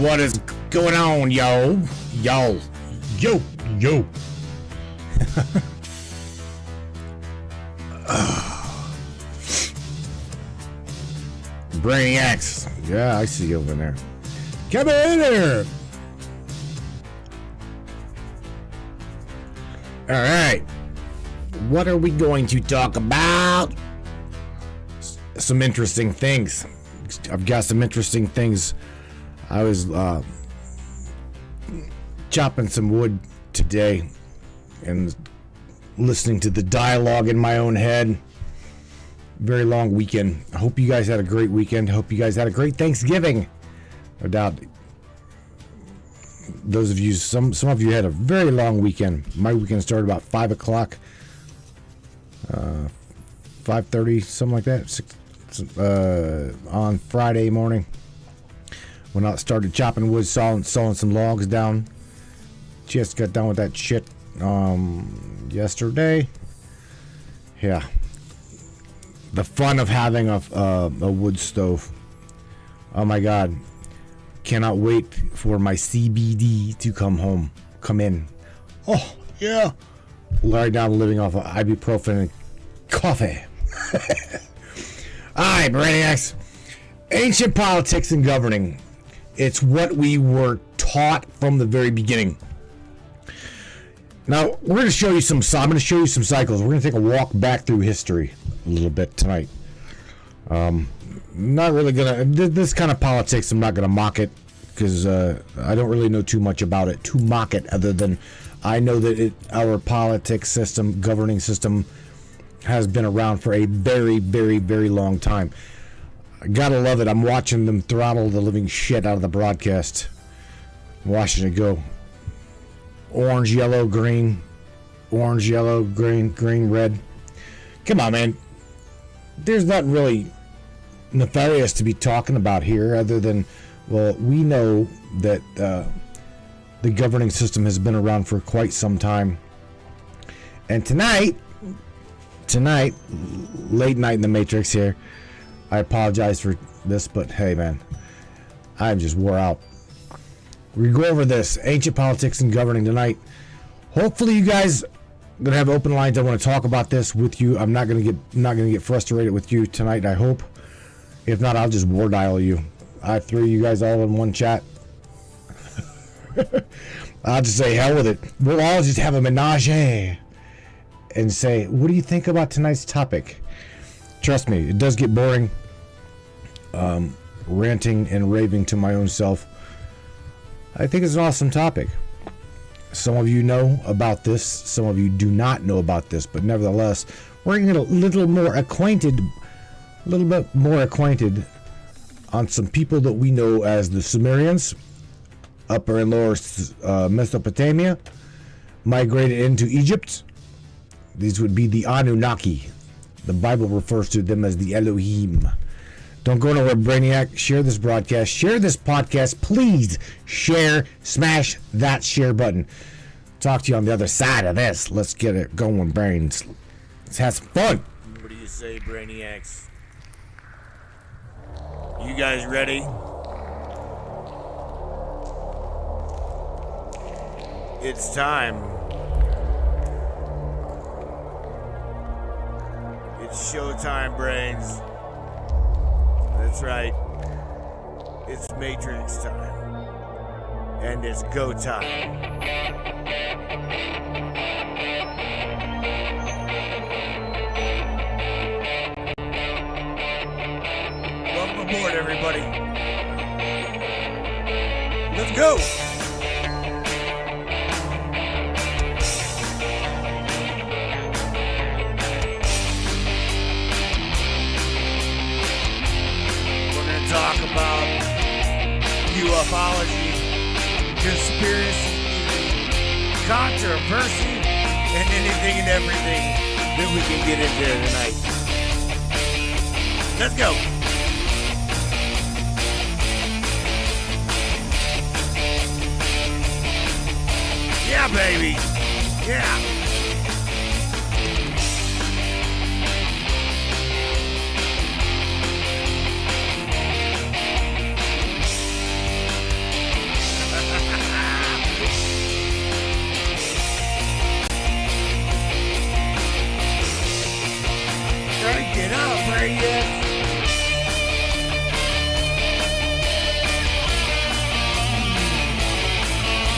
What is going on, yo? Yo. Yo. Yo. Brainiacs. Yeah, I see you over there. Come in here. All right. What are we going to talk about? Some interesting things. I've got some interesting things. I was chopping some wood today and listening to the dialogue in my own head. Very long weekend. I hope you guys had a great weekend. I hope you guys had a great Thanksgiving. No doubt. Those of you, some of you had a very long weekend. My weekend started about 5 o'clock, 5:30, something like that. On Friday morning. When I started chopping wood, sawing some logs down. Just got done with that shit yesterday. Yeah. The fun of having a wood stove. Oh my God. Cannot wait for my CBD to come in. Oh, yeah. Right now I'm living off of ibuprofen and coffee. Alright, Brainiacs. Ancient politics and governing. It's what we were taught from the very beginning. Now, we're going to show you I'm going to show you some cycles. We're going to take a walk back through history a little bit tonight. Not really going to... This kind of politics, I'm not going to mock it, because I don't really know too much about it to mock it, other than I know that our politics system, governing system, has been around for a very, very, very long time. I gotta love it. I'm watching them throttle the living shit out of the broadcast. I'm watching it go. Orange, yellow, green. Orange, yellow, green, green, red. Come on, man. There's nothing really nefarious to be talking about here, other than, well, we know that the governing system has been around for quite some time. And tonight, late night in the Matrix here, I apologize for this, but hey, man, I'm just wore out. We go over this ancient politics and governing tonight. Hopefully, you guys gonna have open lines. I want to talk about this with you. I'm not gonna get frustrated with you tonight. I hope. If not, I'll just war dial you. I threw you guys all in one chat. I'll just say hell with it. We'll all just have a menage and say, what do you think about tonight's topic? Trust me, it does get boring. Ranting and raving to my own self. I think it's an awesome topic. Some of you know about this, some of you do not know about this, but nevertheless, we're going to get a little bit more acquainted on some people that we know as the Sumerians, Upper and Lower Mesopotamia, migrated into Egypt. These would be the Anunnaki. The Bible refers to them as the Elohim. Don't go nowhere, Brainiac. Share this broadcast. Share this podcast. Please share. Smash that share button. Talk to you on the other side of this. Let's get it going, brains. Let's have some fun. What do you say, Brainiacs? You guys ready? It's time. It's showtime, brains. That's right. It's Matrix time. And it's go time. Welcome aboard, everybody. Let's go! Talk about ufology, conspiracy, controversy, and anything and everything that we can get into tonight. Let's go. Yeah, baby. Yeah.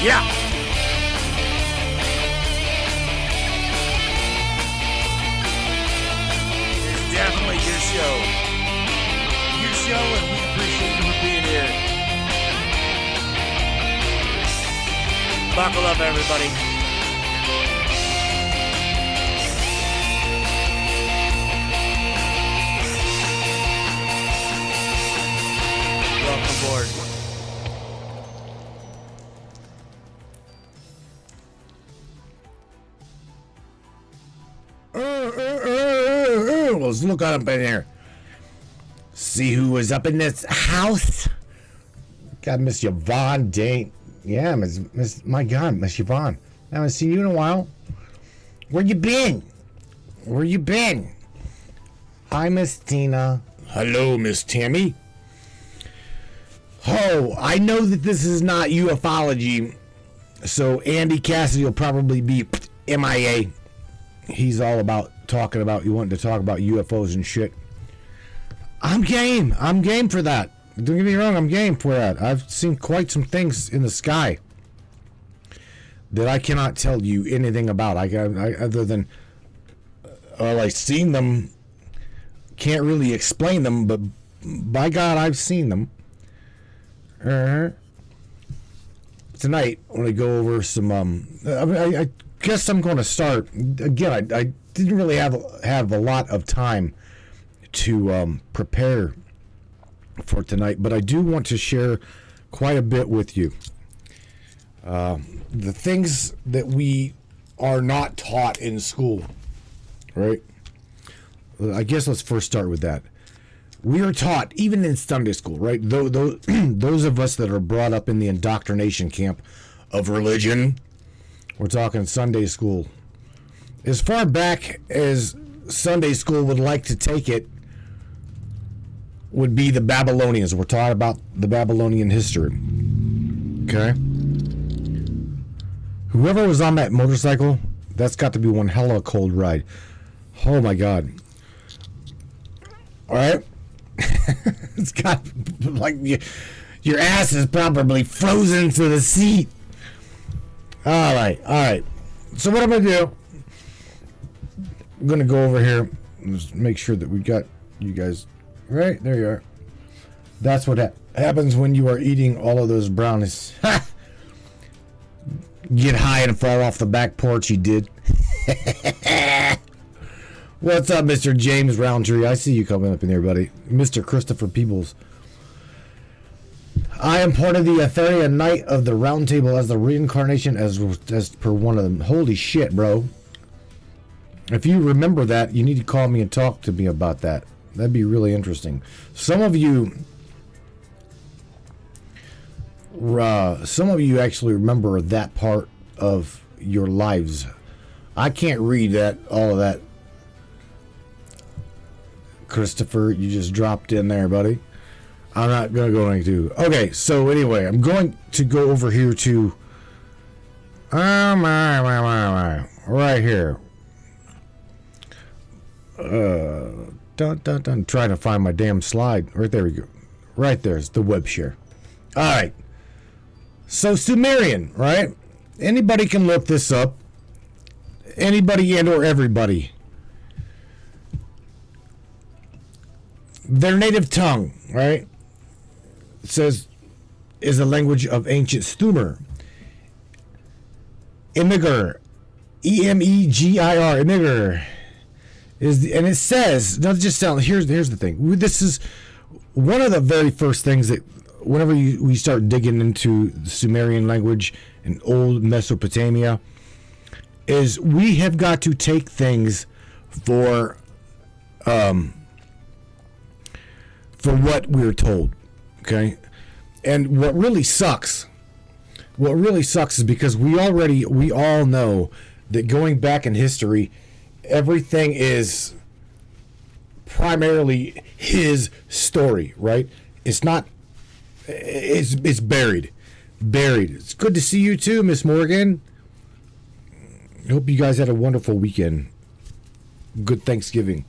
Yeah. It's definitely your show. Your show, and we appreciate you for being here. Buckle up, everybody. Welcome aboard. Let's look up in here. See who was up in this house. Got Miss Yvonne Dane. Yeah, Miss. My God, Miss Yvonne. I haven't seen you in a while. Where you been? Where you been? Hi, Miss Tina. Hello, Miss Tammy. Oh, I know that this is not ufology, so Andy Cassidy will probably be MIA. He's all about you wanting to talk about UFOs and shit. I'm game. I'm game for that. Don't get me wrong, I'm game for that. I've seen quite some things in the sky that I cannot tell you anything about. I other than I've seen them. Can't really explain them, but by God, I've seen them. Tonight, when I go over some, I guess I'm going to start again. I didn't really have a lot of time to prepare for tonight, but I do want to share quite a bit with you. The things that we are not taught in school, right? I guess let's first start with that. We are taught, even in Sunday school, right? Those of us that are brought up in the indoctrination camp of religion, we're talking Sunday school. As far back as Sunday school would like to take it, would be the Babylonians. We're taught about the Babylonian history. Okay? Whoever was on that motorcycle, that's got to be one hell of a cold ride. Oh my God. Alright? It's got, like, your ass is probably frozen to the seat. Alright. So what I'm going to do, I'm going to go over here and just make sure that we got you guys. Right, there you are. That's what happens when you are eating all of those brownies. Get high and fall off the back porch, you did. What's up, Mr. James Roundtree? I see you coming up in there, buddy. Mr. Christopher Peebles. I am part of the Etheria Knight of the Round Table as the reincarnation as per one of them. Holy shit, bro. If you remember that, you need to call me and talk to me about that. That'd be really interesting. Some of you actually remember that part of your lives. I can't read all of that. Christopher, you just dropped in there, buddy. I'm not going to go into. Okay, so anyway, I'm going to go over here to right here. Trying to find my damn slide. Right there we go. Right there's the web share. Alright. So Sumerian, right? Anybody can look this up. Anybody and or everybody. Their native tongue, right? It says is the language of ancient Sumer. Imgur. Emegir. Imgur. And it says, not just sound. Here's the thing. This is one of the very first things that whenever we start digging into the Sumerian language and old Mesopotamia, is we have got to take things for what we're told, okay? And what really sucks is because we all know that going back in history, everything is primarily his story, right? It's not. It's buried. It's good to see you too, Miss Morgan. I hope you guys had a wonderful weekend. Good Thanksgiving.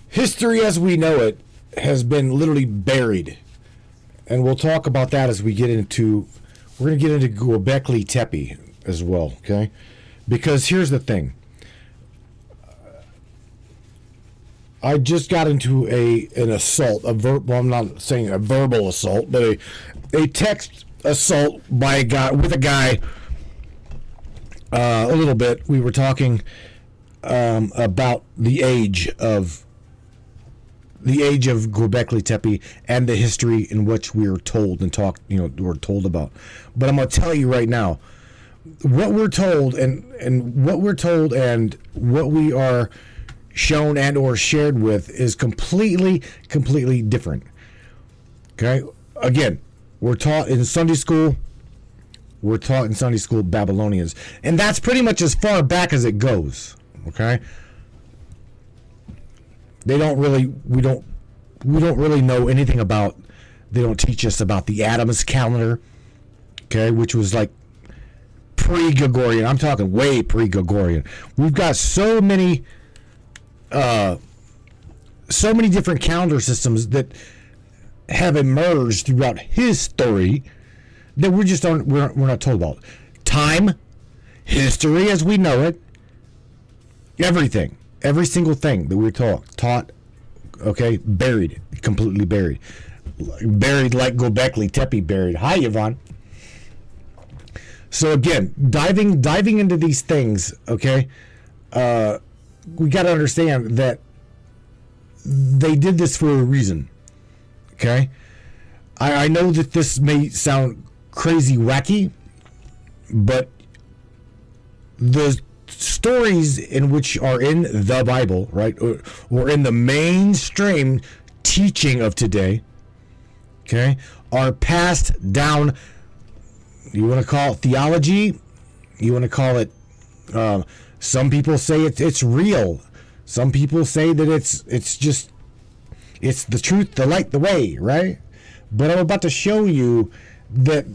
History as we know it has been literally buried. And we'll talk about that as we get into we're going to get into Göbekli Tepe as well, okay? Because here's the thing. I just got into an assault, well, I'm not saying a verbal assault, but a text assault by a guy, with a guy, a little bit. We were talking about the age of Göbekli Tepe and the history in which we were told and were told about. But I'm going to tell you right now, what we're told and what we are shown and or shared with is completely different. Okay? Again, we're taught in Sunday school Babylonians, and that's pretty much as far back as it goes. Okay? We don't really know anything about. They don't teach us about the Adams calendar, okay, which was like pre-Gregorian. I'm talking way pre-Gregorian. We've got so many different calendar systems that have emerged throughout history that we're not told about. Time, history as we know it, everything. Every single thing that we're taught, okay, completely buried like Göbekli Tepe buried. Hi, Yvonne. So again, diving into these things, okay, we got to understand that they did this for a reason, okay? I know that this may sound crazy wacky, but the stories in which are in the Bible, right, or in the mainstream teaching of today, okay, are passed down. You want to call it theology, you want to call it, some people say it's real, some people say that it's the truth, the light, the way, right? But I'm about to show you that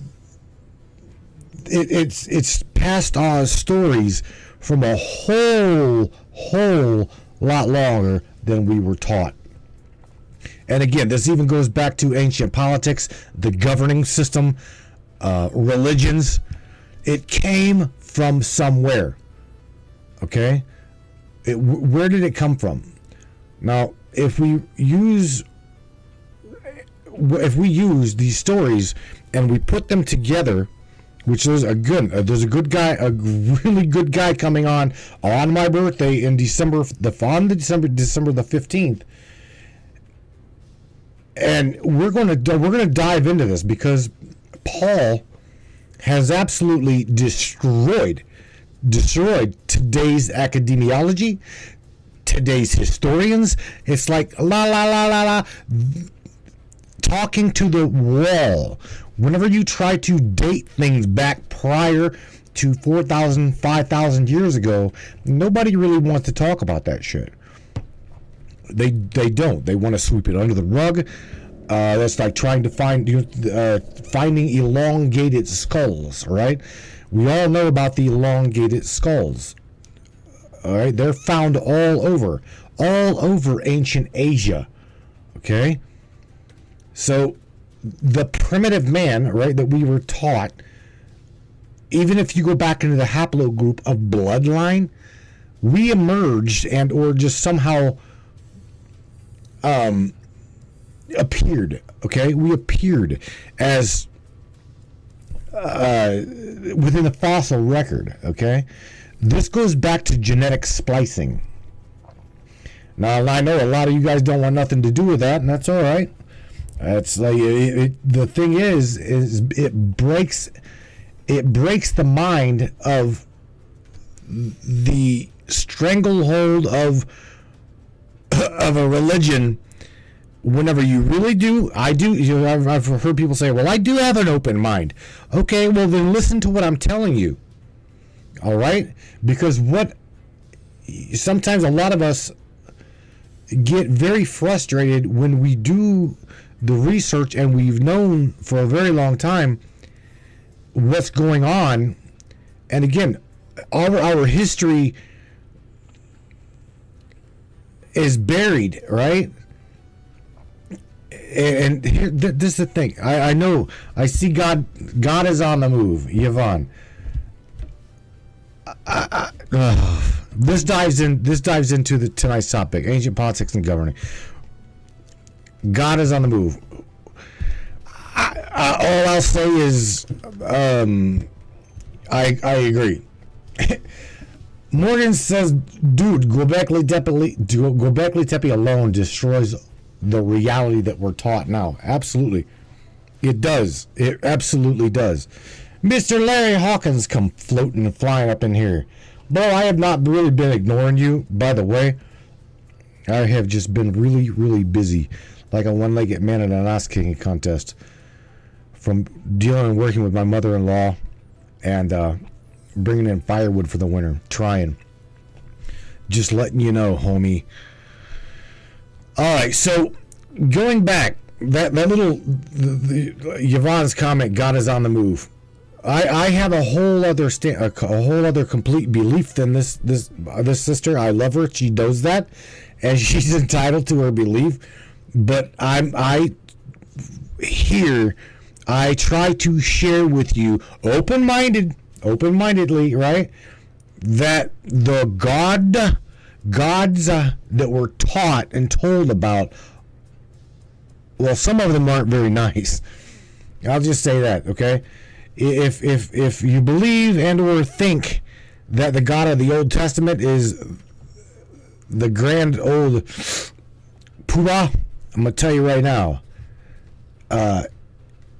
it's passed on stories from a whole lot longer than we were taught. And again, this even goes back to ancient politics, the governing system, religions. It came from somewhere. Okay? Where did it come from? Now, if we use these stories and we put them together, which there's a good guy, a really good guy coming on my birthday in December the 15th, and we're gonna dive into this because Paul has absolutely destroyed today's academiology, today's historians. It's like la talking to the wall. Whenever you try to date things back prior to 4,000, 5,000 years ago, nobody really wants to talk about that shit. They don't. They want to sweep it under the rug. That's like trying to finding elongated skulls, right? We all know about the elongated skulls. All right, they're found all over ancient Asia. Okay, so the primitive man, right, that we were taught, even if you go back into the haplogroup of bloodline, we emerged and or just somehow appeared. Okay, we appeared as within the fossil record. Okay, this goes back to genetic splicing. Now I know a lot of you guys don't want nothing to do with that, and that's all right. It's like the thing is it breaks the mind of the stranglehold of a religion. Whenever you really do, I've heard people say, well, I do have an open mind. Okay, well then listen to what I'm telling you. All right? Because sometimes a lot of us get very frustrated when we do the research and we've known for a very long time what's going on. And again, our history is buried, right? And here, this is the thing. I know. I see God. God is on the move, Yvonne. This dives into the tonight's topic: ancient politics and governing. God is on the move. All I'll say is, I agree. Morgan says, dude, Göbekli Tepe alone destroys the reality that we're taught now. Absolutely. It does. It absolutely does. Mr. Larry Hawkins come floating and flying up in here. Bro, I have not really been ignoring you, by the way. I have just been really, really busy. Like a one-legged man in an ass-kicking contest. From dealing and working with my mother-in-law and bringing in firewood for the winter. Trying. Just letting you know, homie. Alright, so going back, that little Yvonne's comment, God is on the move. I have a whole other complete belief than this sister. I love her. She knows that, and she's entitled to her belief. But I try to share with you open-mindedly, right? That the gods that we're taught and told about, well, some of them aren't very nice. I'll just say that, okay? If you believe and or think that the God of the Old Testament is the grand old Pooh-Bah, I'm going to tell you right now,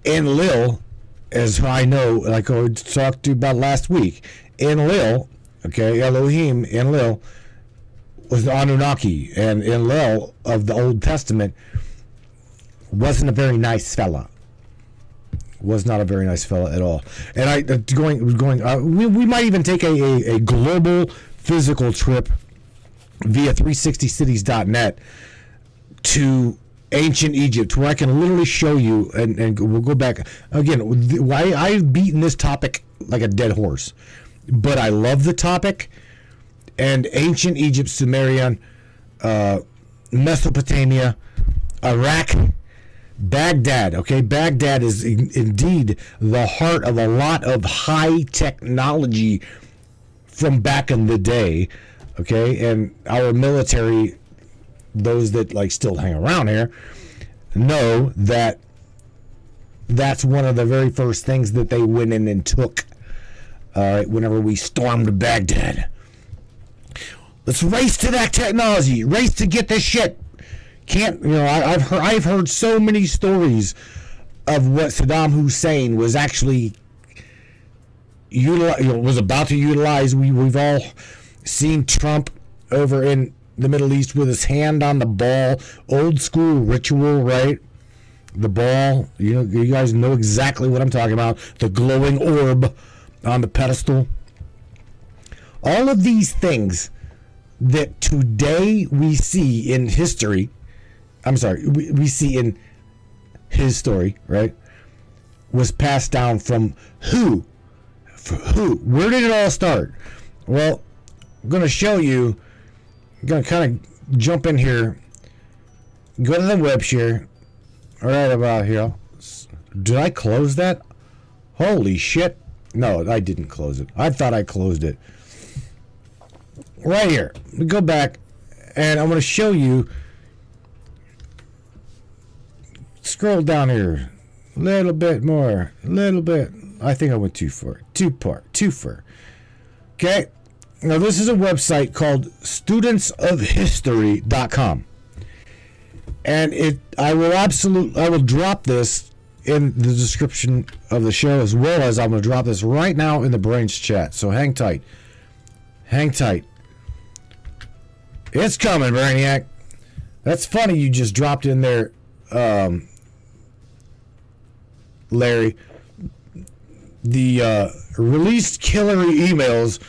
Enlil, as I know, like I talked to you about last week, Enlil, okay, Elohim, Enlil, was the Anunnaki, and Enlil of the Old Testament wasn't a very nice fella. Was not a very nice fella at all. And we might even take a global physical trip via 360cities.net to ancient Egypt, where I can literally show you, and we'll go back again. I've beaten this topic like a dead horse, but I love the topic. And ancient Egypt, Sumerian, Mesopotamia, Iraq, Baghdad, okay? Baghdad is indeed the heart of a lot of high technology from back in the day, okay? And our military, those that like still hang around here, know that that's one of the very first things that they went in and took, whenever we stormed Baghdad. Let's race to that technology. Race to get this shit. I've heard so many stories of what Saddam Hussein was actually was about to utilize. We've all seen Trump over in the Middle East with his hand on the ball, old school ritual, right? The ball, you guys know exactly what I'm talking about. The glowing orb on the pedestal. All of these things that today we see in history. We see in his story, right? Was passed down from who? Where did it all start? Well, I'm going to show you. I'm going to kind of jump in here. Go to the web share. Right about here. Did I close that? Holy shit. No, I didn't close it. I thought I closed it. Right here. Go back, and I'm going to show you. Scroll down here a little bit more, a little bit. I think I went too far. Too far. Okay. Now this is a website called studentsofhistory.com, and I will drop this in the description of the show, as well as I'm going to drop this right now in the Brains chat. So hang tight. It's coming, Brainiac. That's funny you just dropped in there, Larry. The released killer emails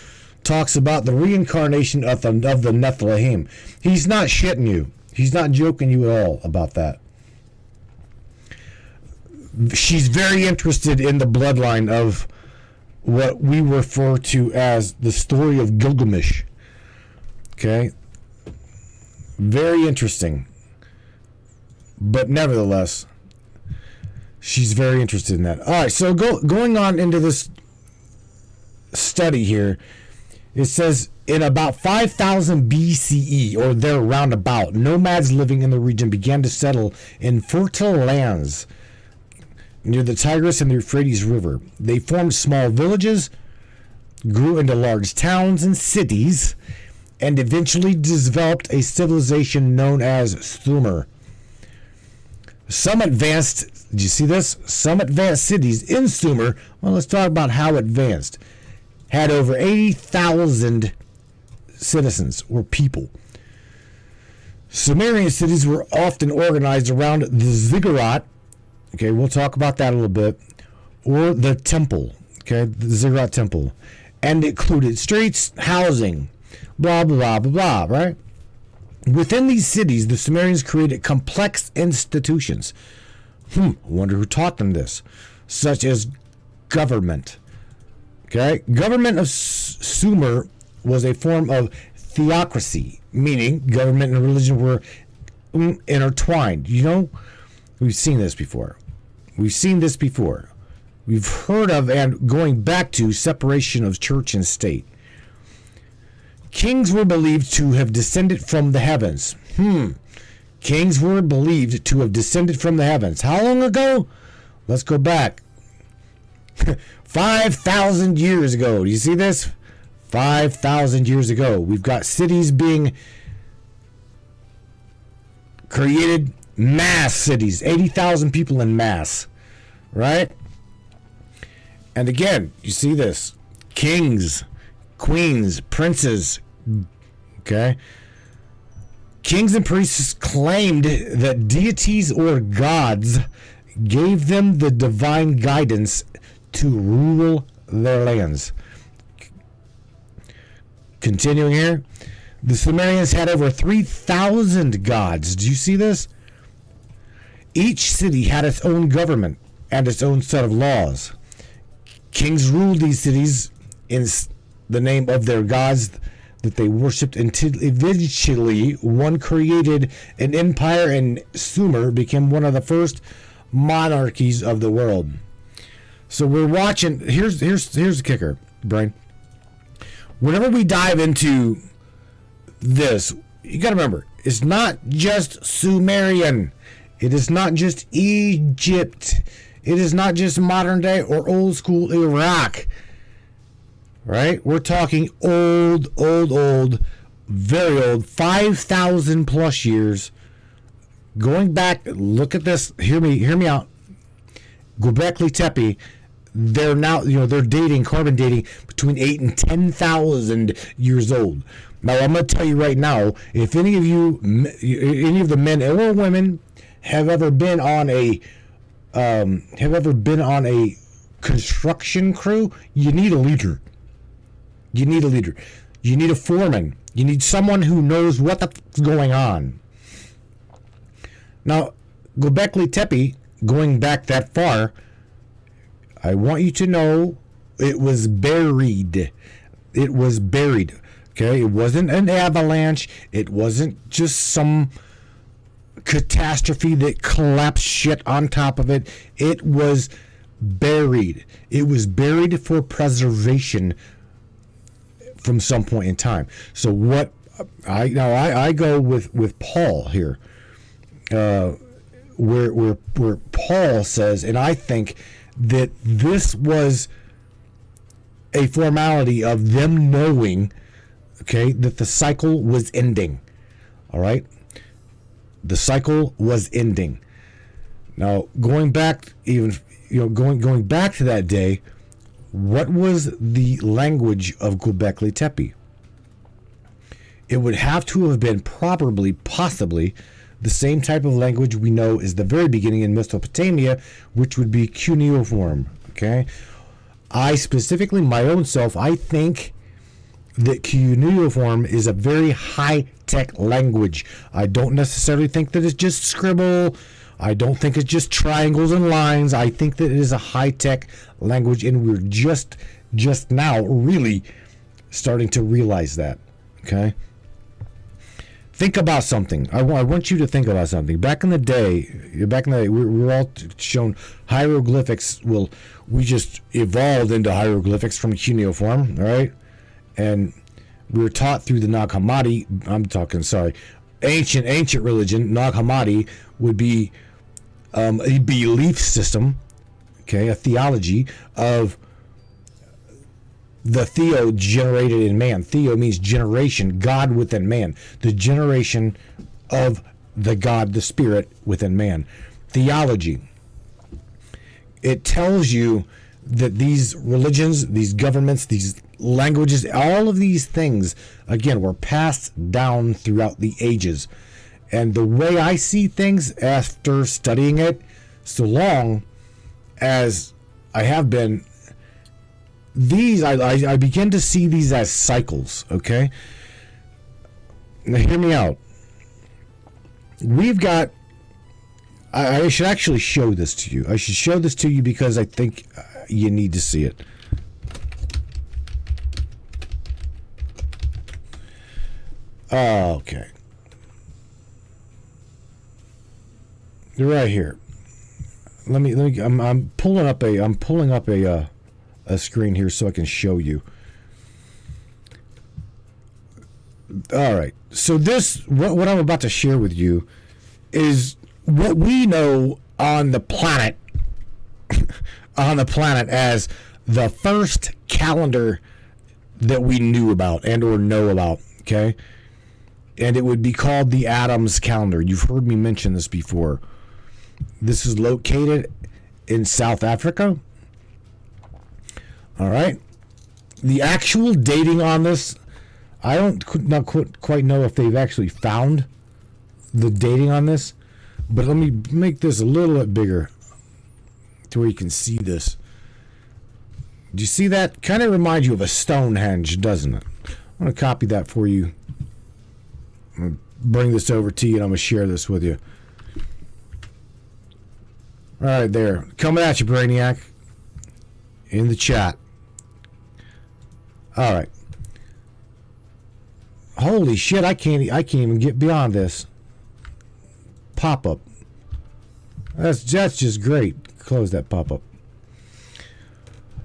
talks about the reincarnation of the Nephilim. He's not shitting you. He's not joking you at all about that. She's very interested in the bloodline of what we refer to as the story of Gilgamesh. Okay? Very interesting. But nevertheless, she's very interested in that. All right, so going on into this study here, it says in about 5000 BCE, or there roundabout, nomads living in the region began to settle in fertile lands near the Tigris and the Euphrates River. They formed small villages, grew into large towns and cities, and eventually developed a civilization known as Sumer. Some advanced, did you see this? Some advanced cities in Sumer, well, let's talk about how advanced, had over 80,000 citizens or people. Sumerian cities were often organized around the ziggurat. Okay, we'll talk about that a little bit. Or the temple. Okay, the ziggurat temple. And it included streets, housing, blah, blah, blah, blah, right? Within these cities, the Sumerians created complex institutions. I wonder who taught them this. Such as government. Okay, government of Sumer was a form of theocracy, meaning government and religion were intertwined. You know, we've seen this before. We've heard of and going back to separation of church and state. Kings were believed to have descended from the heavens. Kings were believed to have descended from the heavens. How long ago? Let's go back. 5,000 years ago. Do you see this? 5,000 years ago. We've got cities being created, mass cities, 80,000 people in mass, right? And again, you see this. Kings, queens, princes, okay? Kings and priests claimed that deities or gods gave them the divine guidance to rule their lands. Continuing here, the Sumerians had over 3,000 gods. Do you see this? Each city had its own government and its own set of laws. Kings ruled these cities in the name of their gods that they worshipped until eventually one created an empire, and Sumer became one of the first monarchies of the world. So we're watching. Here's the kicker, Brian. Whenever we dive into this, you got to remember, it's not just Sumerian. It is not just Egypt. It is not just modern day or old school Iraq. Right? We're talking old, very old, 5,000 plus years. Going back, look at this. Hear me out. Göbekli Tepe, they're now, they're dating, carbon dating between 8 and 10,000 years old. Now, I'm going to tell you right now, if any of the men or women have ever been on a construction crew, you need a leader. You need a foreman. You need someone who knows what the f*** is going on. Now, Göbekli Tepe, going back that far, I want you to know it was buried. It was buried. Okay? It wasn't an avalanche. It wasn't just some catastrophe that collapsed shit on top of it. It was buried. It was buried for preservation from some point in time. So what I go with Paul here, where Paul says, and I think that this was a formality of them knowing, okay, that the cycle was ending. All right, the cycle was ending. Now going back, going back to that day. What was the language of Göbekli Tepe? It would have to have been possibly, the same type of language we know is the very beginning in Mesopotamia, which would be cuneiform. Okay, I specifically, my own self, I think that cuneiform is a very high-tech language. I don't necessarily think that it's just scribble. I don't think it's just triangles and lines. I think that it is a high-tech language, and we're just now really starting to realize that. Okay? think about something. I want you to think about something. Back in the day, we were all shown hieroglyphics. Well, we just evolved into hieroglyphics from cuneiform, all right? And we were taught through the Nag Hammadi. Ancient religion. Nag Hammadi would be a belief system, okay, a theology of the theo generated in man. Theo means generation, God within man. The generation of the God, the Spirit within man. Theology. It tells you that these religions, these governments, these languages, all of these things, again, were passed down throughout the ages. And the way I see things after studying it so long as I have been, I begin to see these as cycles, okay? Now hear me out. We've got, I should actually show this to you. I should show this to you because I think you need to see it. Okay. They're right here. Let me. I'm pulling up a screen here so I can show you. All right. So this, what I'm about to share with you, is what we know on the planet, as the first calendar that we knew about and or know about. Okay, and it would be called the Adams calendar. You've heard me mention this before. This is located in South Africa. All right. The actual dating on this, I don't not quite know if they've actually found the dating on this, but let me make this a little bit bigger to where you can see this. Do you see that? Kind of reminds you of a Stonehenge, doesn't it? I'm going to copy that for you. I'm going to bring this over to you and I'm going to share this with you. All right, there. Coming at you, Brainiac. In the chat. All right. Holy shit, I can't even get beyond this. Pop-up. That's just great. Close that pop-up.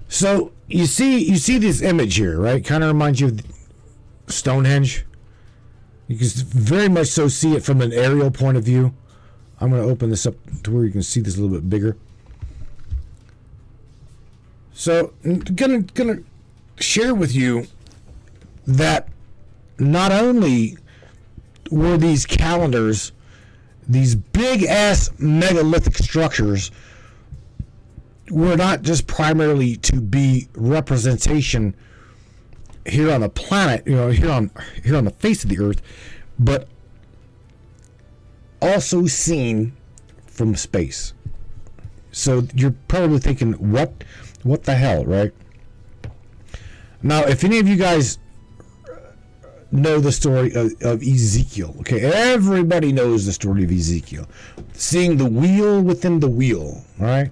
So, you see this image here, right? Kind of reminds you of Stonehenge. You can very much so see it from an aerial point of view. I'm going to open this up to where you can see this a little bit bigger. So, I'm gonna share with you that not only were these calendars, these big ass megalithic structures, were not just primarily to be representation here on the planet, here on the face of the earth, but also seen from space. So you're probably thinking, what the hell, right? Now, if any of you guys know the story of Ezekiel, okay, everybody knows the story of Ezekiel, seeing the wheel within the wheel, all right?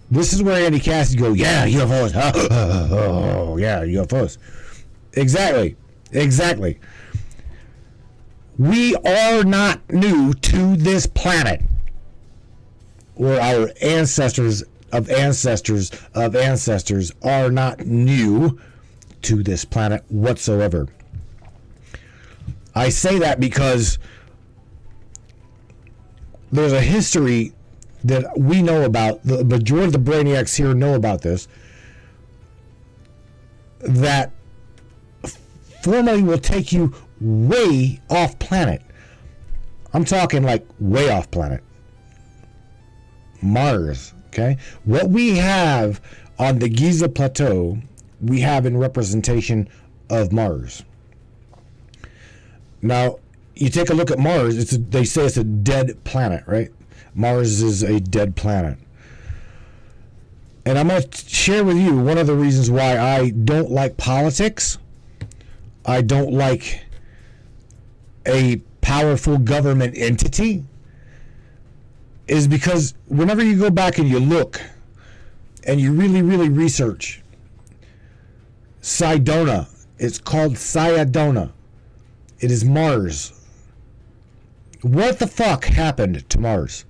This is where Andy Cassidy goes, yeah, UFOs, oh, yeah, UFOs. Exactly. We are not new to this planet, or our ancestors of ancestors of ancestors are not new to this planet whatsoever. I say that because there's a history that we know about, the majority of the brainiacs here know about this, that formally will take you way off planet. I'm talking like way off planet. Mars, okay? What we have on the Giza Plateau, we have in representation of Mars. Now, you take a look at Mars, they say it's a dead planet, right? Mars is a dead planet. And I'm going to share with you one of the reasons why I don't like politics. I don't like a powerful government entity, is because whenever you go back and you look and you really, really research Cydonia, it's called Cydonia. It is Mars. What the fuck happened to Mars?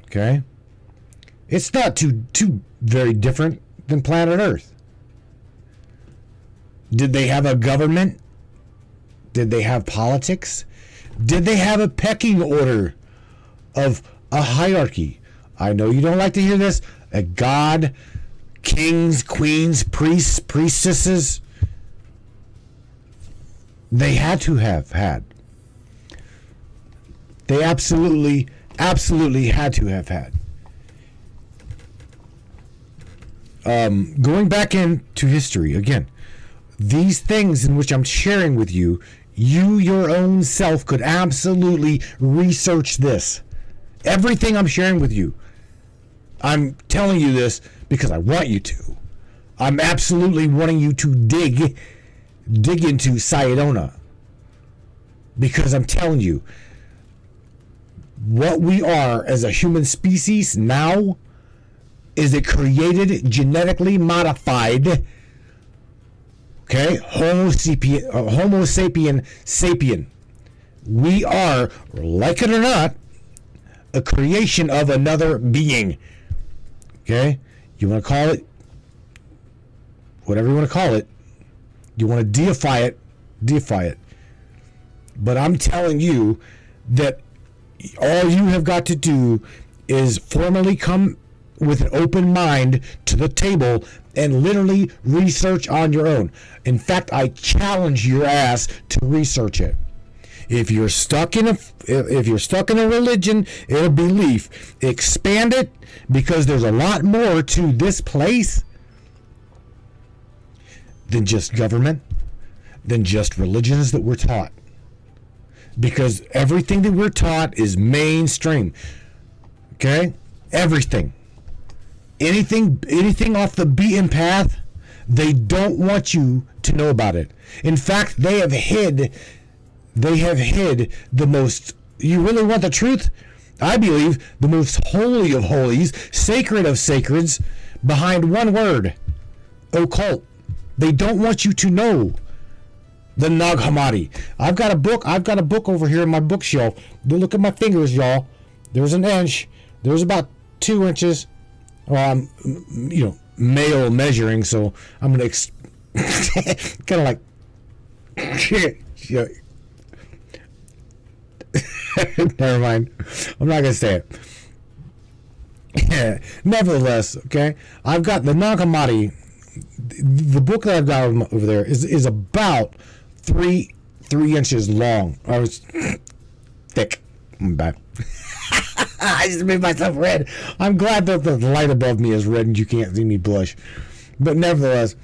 Okay? It's not too very different than planet Earth. Did they have a government? Did they have politics? Did they have a pecking order of a hierarchy? I know you don't like to hear this. A god, kings, queens, priests, priestesses. They had to have had. They absolutely had to have had. Going back into history again, these things in which I'm sharing with you, you your own self could absolutely research this. Everything I'm sharing with you, I'm telling you this because I want you to. I'm absolutely wanting you to dig into Sayadona, because I'm telling you, what we are as a human species now is a created, genetically modified, okay, Homo sapien sapien. We are, like it or not, a creation of another being. Okay? You want to call it whatever you want to call it. You want to deify it, deify it. But I'm telling you that all you have got to do is formally come with an open mind to the table and literally research on your own. In fact, I challenge your ass to research it. If you're stuck in a religion, a belief, expand it, because there's a lot more to this place than just government, than just religions that we're taught. Because everything that we're taught is mainstream. Okay? Everything. Anything off the beaten path, they don't want you to know about it. In fact, they have hid the most, you really want the truth? I believe the most holy of holies, sacred of sacreds, behind one word: occult. They don't want you to know the Nag Hammadi. I've got a book over here in my bookshelf. Look at my fingers, y'all. There's an inch. There's about 2 inches. Well, I'm, male measuring, so I'm gonna kind of like never mind. I'm not gonna say it. Nevertheless, okay, I've got the Nag Hammadi. The book that I've got over there is about 3 inches long. I was thick. I'm bad. I just made myself red. I'm glad that the light above me is red and you can't see me blush. But nevertheless,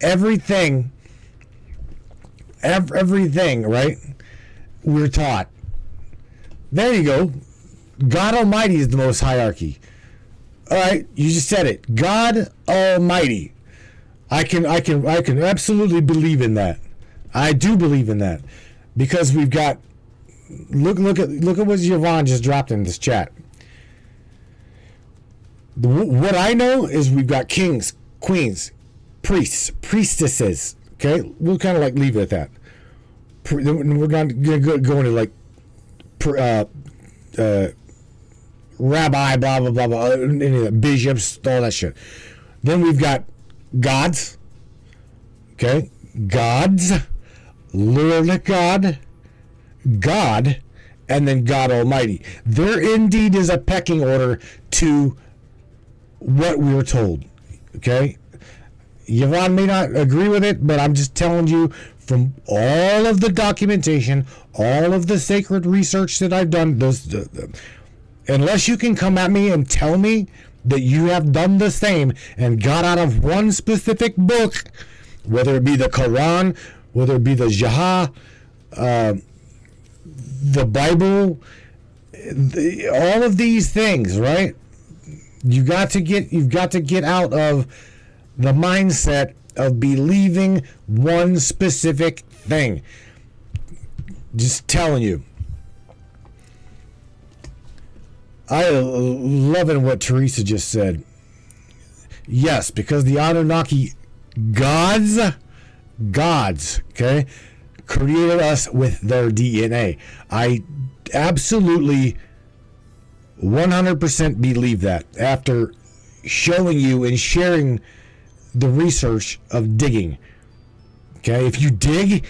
everything, right? We're taught. There you go. God Almighty is the most hierarchy. All right, you just said it. God Almighty. I can absolutely believe in that. I do believe in that, because we've got. Look at what Yvonne just dropped in this chat. What I know is we've got kings, queens, priests, priestesses. Okay, we'll kind of like leave it at that. We're going to go into like rabbi, blah blah blah blah, bishops, all that shit. Then we've got gods. Okay, gods, Lord God, and then God Almighty. There indeed is a pecking order to what we were told. Okay? Yvonne may not agree with it, but I'm just telling you from all of the documentation, all of the sacred research that I've done, unless you can come at me and tell me that you have done the same and got out of one specific book, whether it be the Quran, whether it be the Jihad, the Bible, all of these things, right? You've got to get out of the mindset of believing one specific thing. Just telling you. I loving what Teresa just said. Yes, because the Anunnaki gods, okay, created us with their DNA. I absolutely 100% believe that after showing you and sharing the research of digging. Okay, if you dig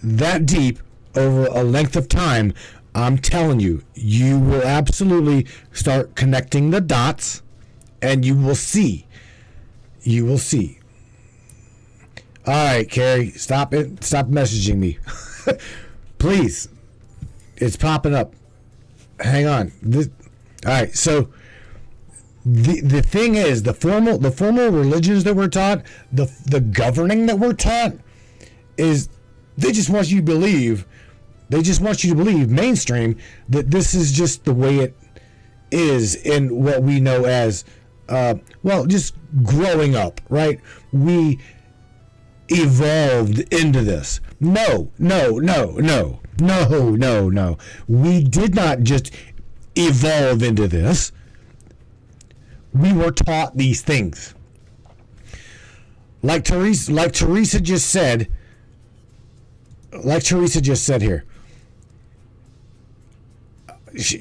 that deep over a length of time, I'm telling you, you will absolutely start connecting the dots, and you will see. You will see. All right, Carrie, stop it. Stop messaging me. Please. It's popping up. Hang on. All right, so the thing is, the formal religions that we're taught, the governing that we're taught, is they just want you to believe. They just want you to believe, mainstream, that this is just the way it is in what we know as, just growing up, right? We evolved into this. No. We did not just evolve into this. We were taught these things. Like Teresa just said here.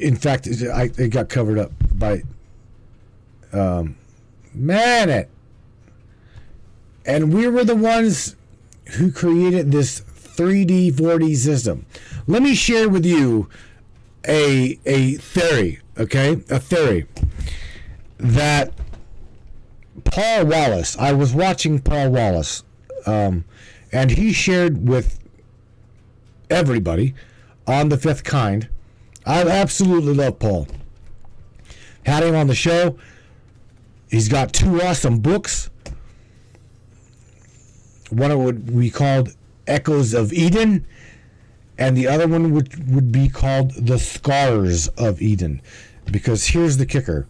In fact, it got covered up by Manet. And we were the ones who created this 3D, 4D system. Let me share with you a theory, okay? A theory that Paul Wallace, I was watching Paul Wallace, and he shared with everybody on The Fifth Kind. I absolutely love Paul. Had him on the show. He's got 2 awesome books. One would be called Echoes of Eden, and the other one would be called The Scars of Eden. Because here's the kicker.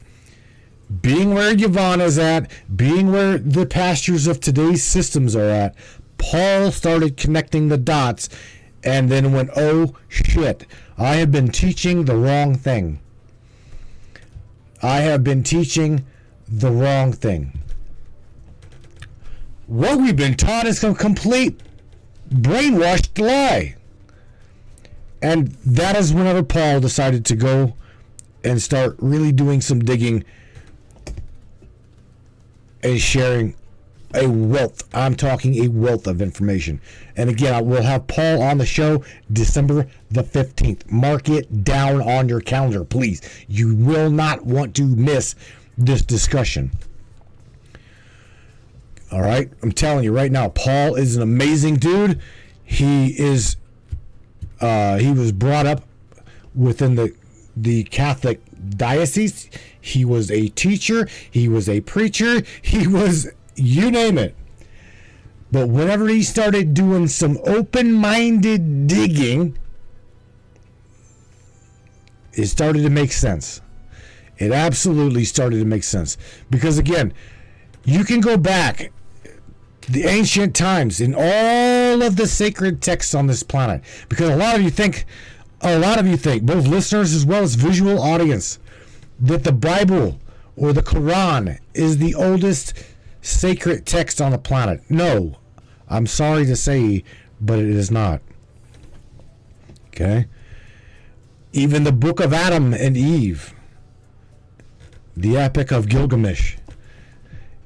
Being where Yvonne is at, being where the pastures of today's systems are at, Paul started connecting the dots and then went, oh shit, I have been teaching the wrong thing. I have been teaching the wrong thing. What we've been taught is a complete brainwashed lie. And that is whenever Paul decided to go and start really doing some digging and sharing a wealth. I'm talking a wealth of information. And again, we'll have Paul on the show December the 15th. Mark it down on your calendar, please. You will not want to miss this discussion. All right? I'm telling you right now, Paul is an amazing dude. He was brought up within the Catholic diocese. He was a teacher. He was a preacher. He was, you name it. But whenever he started doing some open-minded digging, it started to make sense. It absolutely started to make sense. Because again, you can go back the ancient times in all of the sacred texts on this planet. Because a lot of you think, both listeners as well as visual audience, that the Bible or the Quran is the oldest sacred text on the planet. No, I'm sorry to say, but it is not. Okay? Even the book of Adam and Eve, the Epic of Gilgamesh,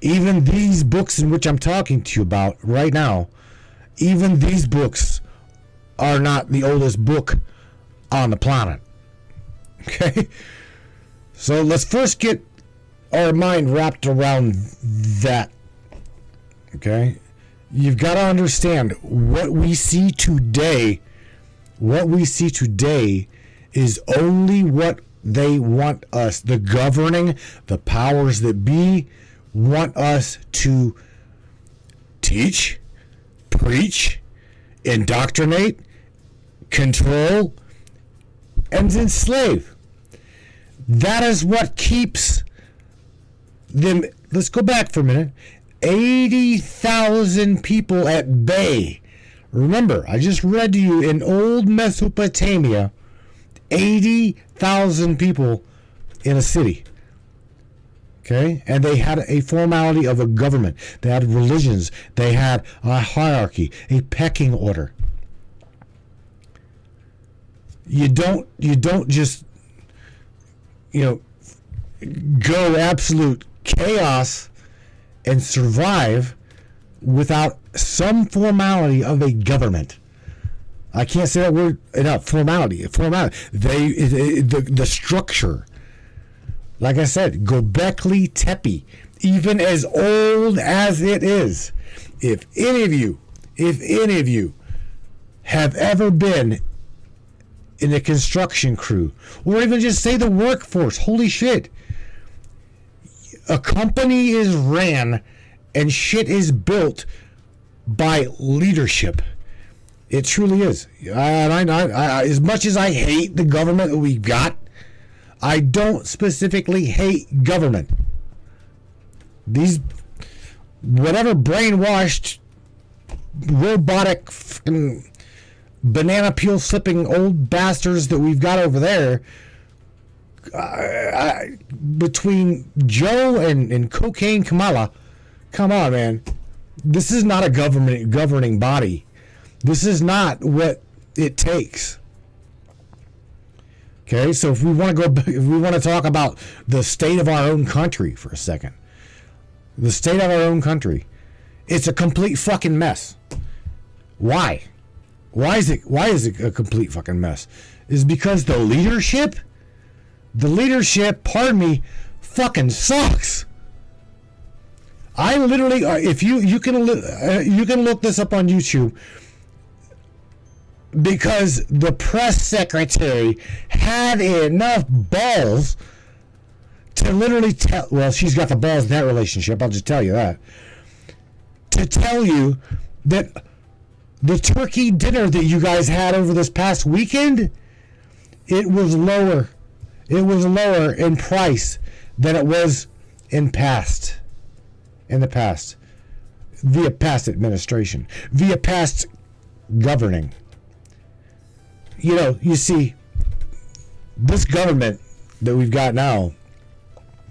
even these books in which I'm talking to you about right now, even these books are not the oldest book on the planet. Okay? So let's first get our mind wrapped around that. Okay? You've got to understand what we see today. What we see today is only what they want us, the governing, the powers that be, want us to teach, preach, indoctrinate, control, and enslave. That is what keeps them. Let's go back for a minute. 80,000 people at bay. Remember, I just read to you in old Mesopotamia, 80,000 people in a city. Okay? And they had a formality of a government. They had religions. They had a hierarchy, a pecking order. You don't just, go absolute chaos and survive without some formality of a government. I can't say that word enough. Formality. The structure. Like I said, Göbekli Tepe, even as old as it is, if any of you have ever been in a construction crew, or even just say the workforce, holy shit, a company is ran and shit is built by leadership. It truly is. I, as much as I hate the government that we got, I don't specifically hate government. These whatever brainwashed, robotic, banana peel slipping old bastards that we've got over there, between Joe and Cocaine Kamala, come on, man. This is not a governing body. This is not what it takes. Okay, so if we want to talk about the state of our own country for a second, the state of our own country, it's a complete fucking mess. Why? Why is it a complete fucking mess? Is because the leadership, pardon me, fucking sucks. I literally, if you can look this up on YouTube, because the press secretary had enough balls to literally tell, well, she's got the balls in that relationship, I'll just tell you that, to tell you that the turkey dinner that you guys had over this past weekend, it was lower in price than it was in the past, via past administration, via past governing. You see, this government that we've got now,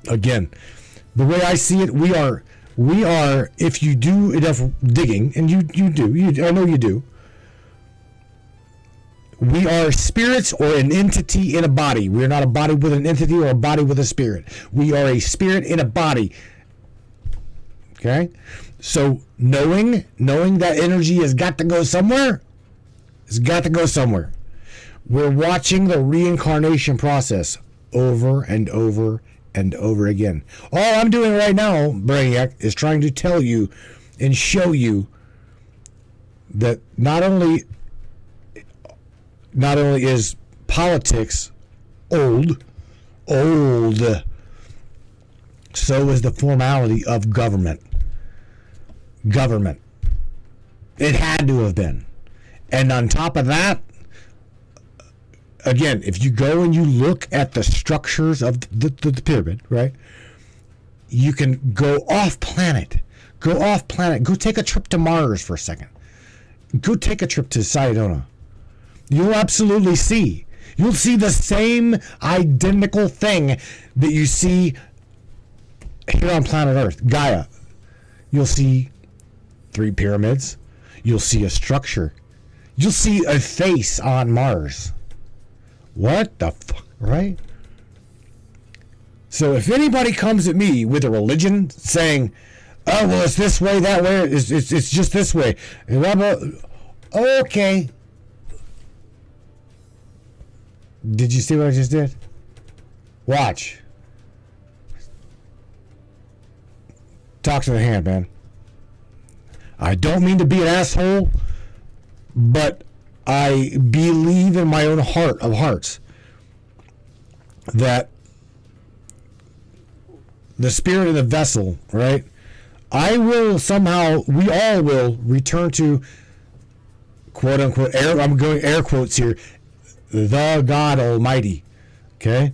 again, the way I see it, we are, if you do enough digging, and you do, I know you do, we are spirits or an entity in a body. We are not a body with an entity or a body with a spirit. We are a spirit in a body. Okay? So knowing that energy has got to go somewhere, we're watching the reincarnation process over and over and over again. All I'm doing right now, Brainiac, is trying to tell you and show you that not only is politics old, so is the formality of government. It had to have been. And on top of that, again, if you go and you look at the structures of the pyramid, right? You can go off planet. Go take a trip to Mars for a second. Go take a trip to Sedona. You'll absolutely see. You'll see the same identical thing that you see here on planet Earth, Gaia. You'll see 3 pyramids. You'll see a structure. You'll see a face on Mars. What the fuck, right? So if anybody comes at me with a religion saying, oh, well, it's this way, that way, it's just this way, okay. Did you see what I just did? Watch. Talk to the hand, man. I don't mean to be an asshole, but I believe in my own heart of hearts that the spirit of the vessel, right? We all will return to, quote unquote, I'm going air quotes here, the God Almighty. Okay?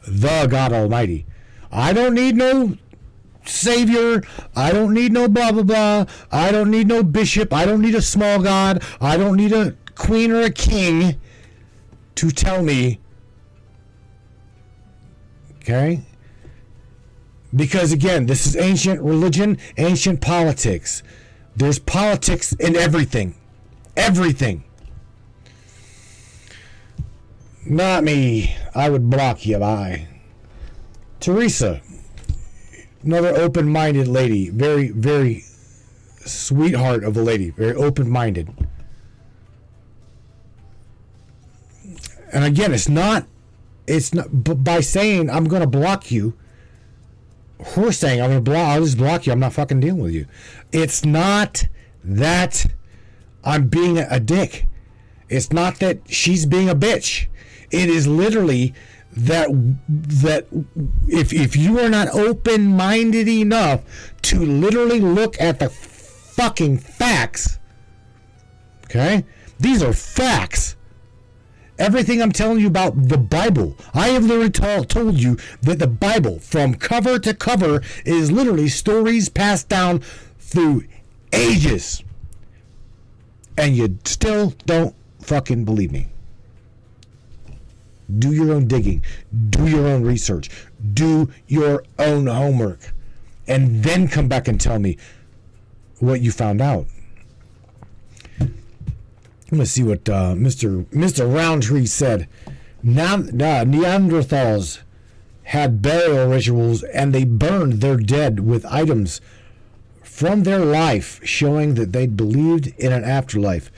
The God Almighty. I don't need no savior. I don't need no blah blah blah. I don't need no bishop. I don't need a small god. I don't need a queen or a king to tell me. Okay? Because again, this is ancient religion, ancient politics. There's politics in everything. Everything. Not me. I would block you. Bye. Teresa. Another open-minded lady. Very, very sweetheart of a lady. Very open-minded. And again, it's not, by saying I'm going to block you, her saying I'll just block you, I'm not fucking dealing with you. It's not that I'm being a dick. It's not that she's being a bitch. It is literally that if you are not open-minded enough to literally look at the fucking facts, okay? These are facts. Everything I'm telling you about the Bible, I have literally told you that the Bible, from cover to cover, is literally stories passed down through ages. And you still don't fucking believe me. Do your own digging. Do your own research. Do your own homework. And then come back and tell me what you found out. I'm going to see what Mr. Roundtree said. Neanderthals had burial rituals and they burned their dead with items from their life, showing that they believed in an afterlife.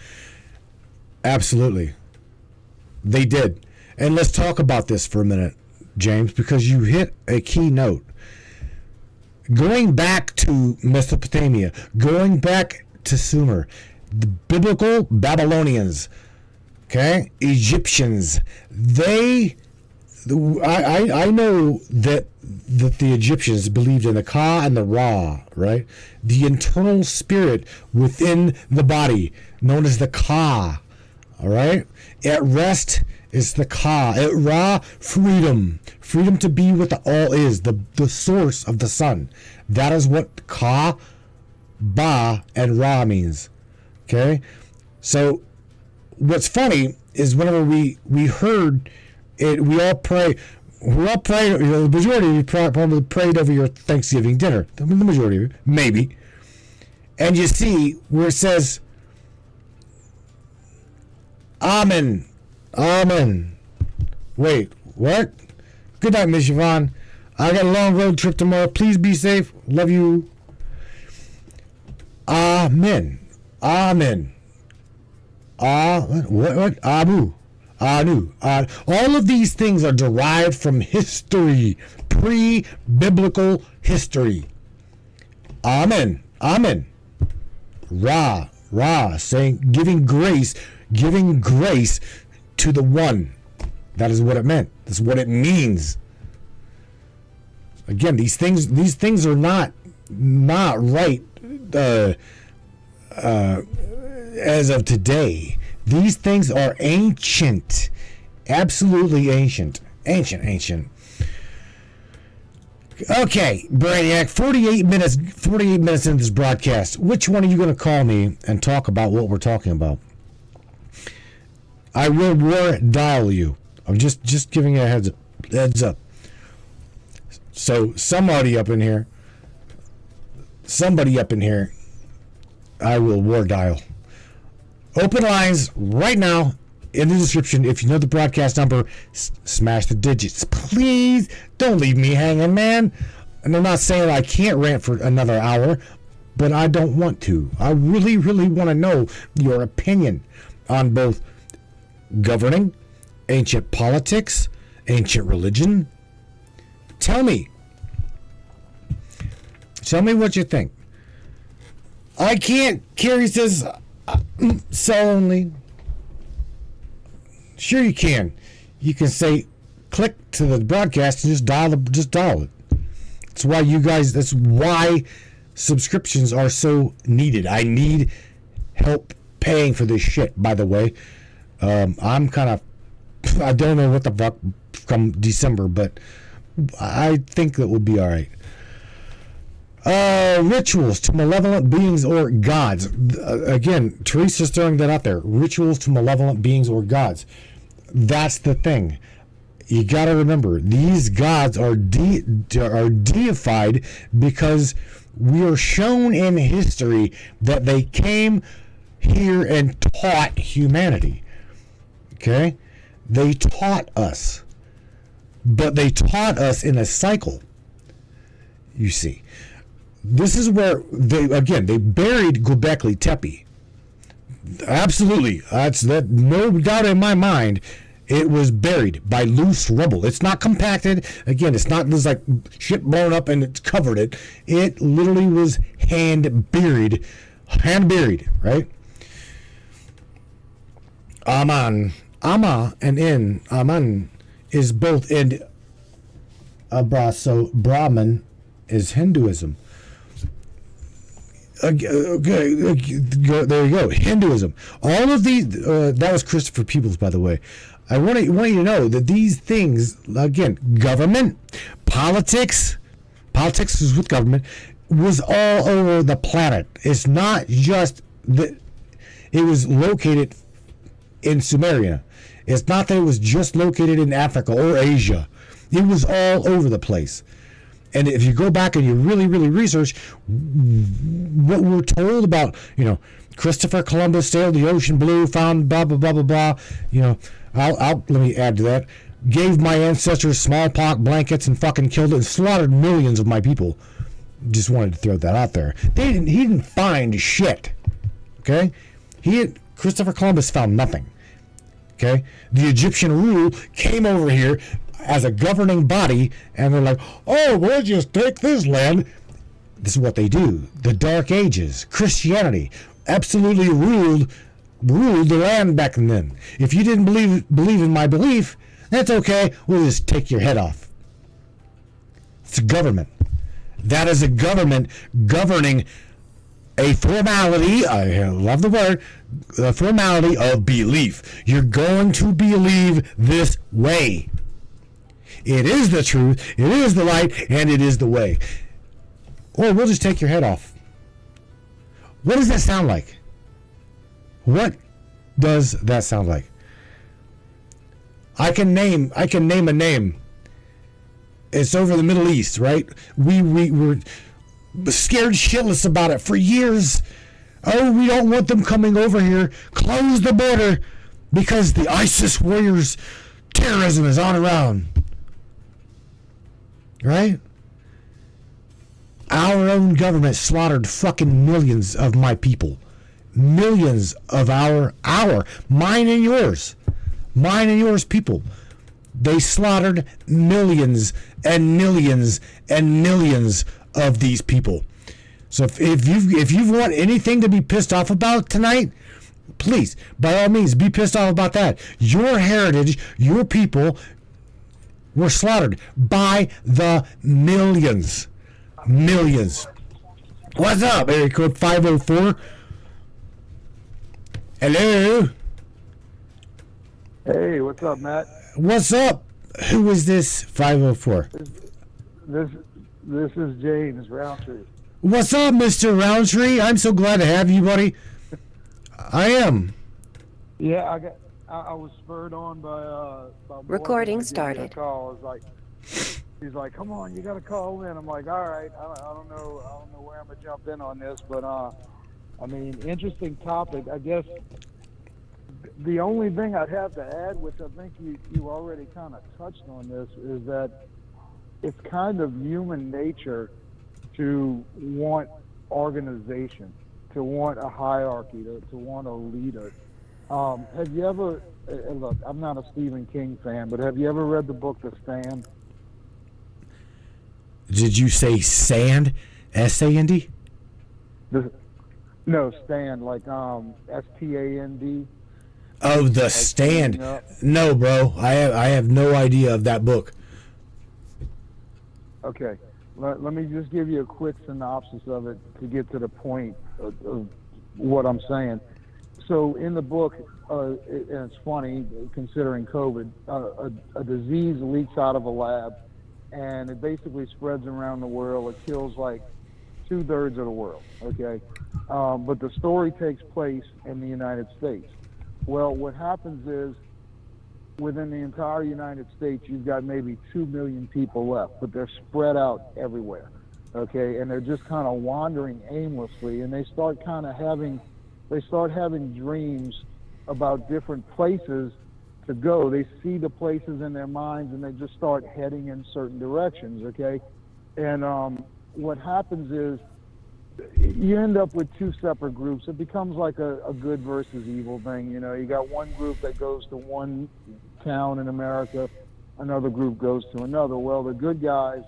Absolutely. They did. And let's talk about this for a minute, James, because you hit a key note. Going back to Mesopotamia, going back to Sumer, the biblical Babylonians, okay, Egyptians, I know that the Egyptians believed in the Ka and the Ra, right? The internal spirit within the body, known as the Ka, all right? At rest is the Ka. At Ra, freedom. Freedom to be what the all is, the source of the sun. That is what Ka, Ba, and Ra means. Okay? So, what's funny is whenever we heard it, we all prayed, the majority of you probably prayed over your Thanksgiving dinner. The majority of you, maybe. And you see where it says, Amen. Amen. Wait, what? Good night, Miss Yvonne. I got a long road trip tomorrow. Please be safe. Love you. Amen. Amen. What? Abu. Anu. All of these things are derived from history. Pre-biblical history. Amen. Amen. Ra. Saying, giving grace to the one. That is what it meant. That's what it means. Again, these things are not right as of today. These things are ancient, absolutely ancient. Okay, Brainiac, 48 minutes into this broadcast. Which one are you going to call me and talk about what we're talking about? I will war dial you. I'm just giving you a heads up. So somebody up in here, I will war dial. Open lines right now in the description. If you know the broadcast number, smash the digits. Please don't leave me hanging, man. And I'm not saying I can't rant for another hour, but I don't want to. I really, really want to know your opinion on both governing, ancient politics, ancient religion. Tell me what you think. I can't. Carrie says, sell only. Sure you can. You can say, click to the broadcast and just dial it. That's why subscriptions are so needed. I need help paying for this shit, by the way. I don't know what the fuck come December, but I think that will be all right. Rituals to malevolent beings or gods. Again, Teresa's throwing that out there. Rituals to malevolent beings or gods. That's the thing. You got to remember, these gods are deified because we are shown in history that they came here and taught humanity. Okay? They taught us. But they taught us in a cycle. You see. This is where they buried Göbekli Tepe. Absolutely. That's no doubt in my mind. It was buried by loose rubble. It's not compacted. Again, it's not this like shit blown up and it's covered it. It literally was hand buried, right? Aman. Ama and in Aman is both in Abra, so Brahman is Hinduism. Okay, there you go. Hinduism. All of these. That was Christopher Peebles, by the way. I want you to know that these things, again, government, politics is with government, was all over the planet. It's not just that it was located in Sumeria. It's not that it was just located in Africa or Asia. It was all over the place. And if you go back and you really, really research what we're told about, Christopher Columbus sailed the ocean blue, found blah, blah, blah, blah, blah, let me add to that. Gave my ancestors smallpox blankets and fucking killed and slaughtered millions of my people. Just wanted to throw that out there. He didn't find shit. Okay? Christopher Columbus found nothing. Okay? The Egyptian rule came over here as a governing body, and they're like, oh, we'll just take this land. This is what they do. The Dark Ages, Christianity, absolutely ruled the land back then. If you didn't believe in my belief, that's okay. We'll just take your head off. It's a government. That is a government governing a formality. I love the word. The formality of belief. You're going to believe this way. It is the truth, it is the light, and it is the way. Or we'll just take your head off. What does that sound like? What does that sound like? I can name a name. It's over the Middle East, right? We were scared shitless about it for years. Oh, we don't want them coming over here. Close the border because the ISIS warriors terrorism is on around. Right? Our own government slaughtered fucking millions of my people. Millions of mine and yours people. They slaughtered millions and millions and millions of these people. So if you want anything to be pissed off about tonight, please, by all means, be pissed off about that. Your heritage, your people were slaughtered by the millions. Millions. What's up? Area code 504. Hello. Hey, what's up, Matt? What's up? Who is this 504? This is James Roundtree. What's up, Mr. Roundtree? I'm so glad to have you, buddy. I am. Yeah, I was spurred on by Recording started. Call. He's like, come on, you got to call in. I'm like, all right. I don't know where I'm gonna jump in on this, but interesting topic. I guess the only thing I'd have to add, which I think you already kind of touched on this, is that it's kind of human nature to want organization, to want a hierarchy, to want a leader. Have you ever, look, I'm not a Stephen King fan, but have you ever read the book The Stand? Did you say sand? S-A-N-D? No, Stand, like S-T-A-N-D. Oh, The Stand. No, bro. I have no idea of that book. Okay. Let me just give you a quick synopsis of it to get to the point of what I'm saying. So in the book, and it's funny considering COVID, a disease leaks out of a lab, and it basically spreads around the world. It kills like 2/3 of the world, okay? But the story takes place in the United States. Well, what happens is, within the entire United States, you've got maybe 2 million people left, but they're spread out everywhere, okay? And they're just kind of wandering aimlessly, and they start having dreams about different places to go. They see the places in their minds and they just start heading in certain directions, okay? And what happens is you end up with two separate groups. It becomes like a good versus evil thing. You know, you got one group that goes to one town in America, another group goes to another. Well, the good guys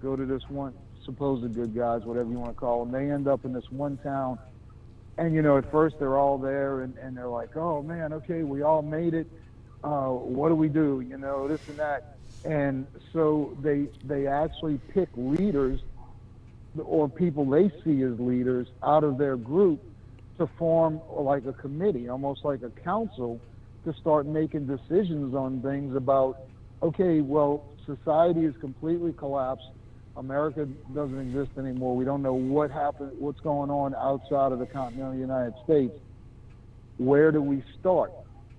go to this one, supposed good guys, whatever you want to call them. They end up in this one town. And, you know, at first they're all there and they're like, oh, man, okay, we all made it. What do we do? You know, this and that. And so they actually pick leaders or people they see as leaders out of their group to form like a committee, almost like a council, to start making decisions on things about, okay, well, society is completely collapsed. America doesn't exist anymore. We don't know what happened, what's going on outside of the continental United States. Where do we start?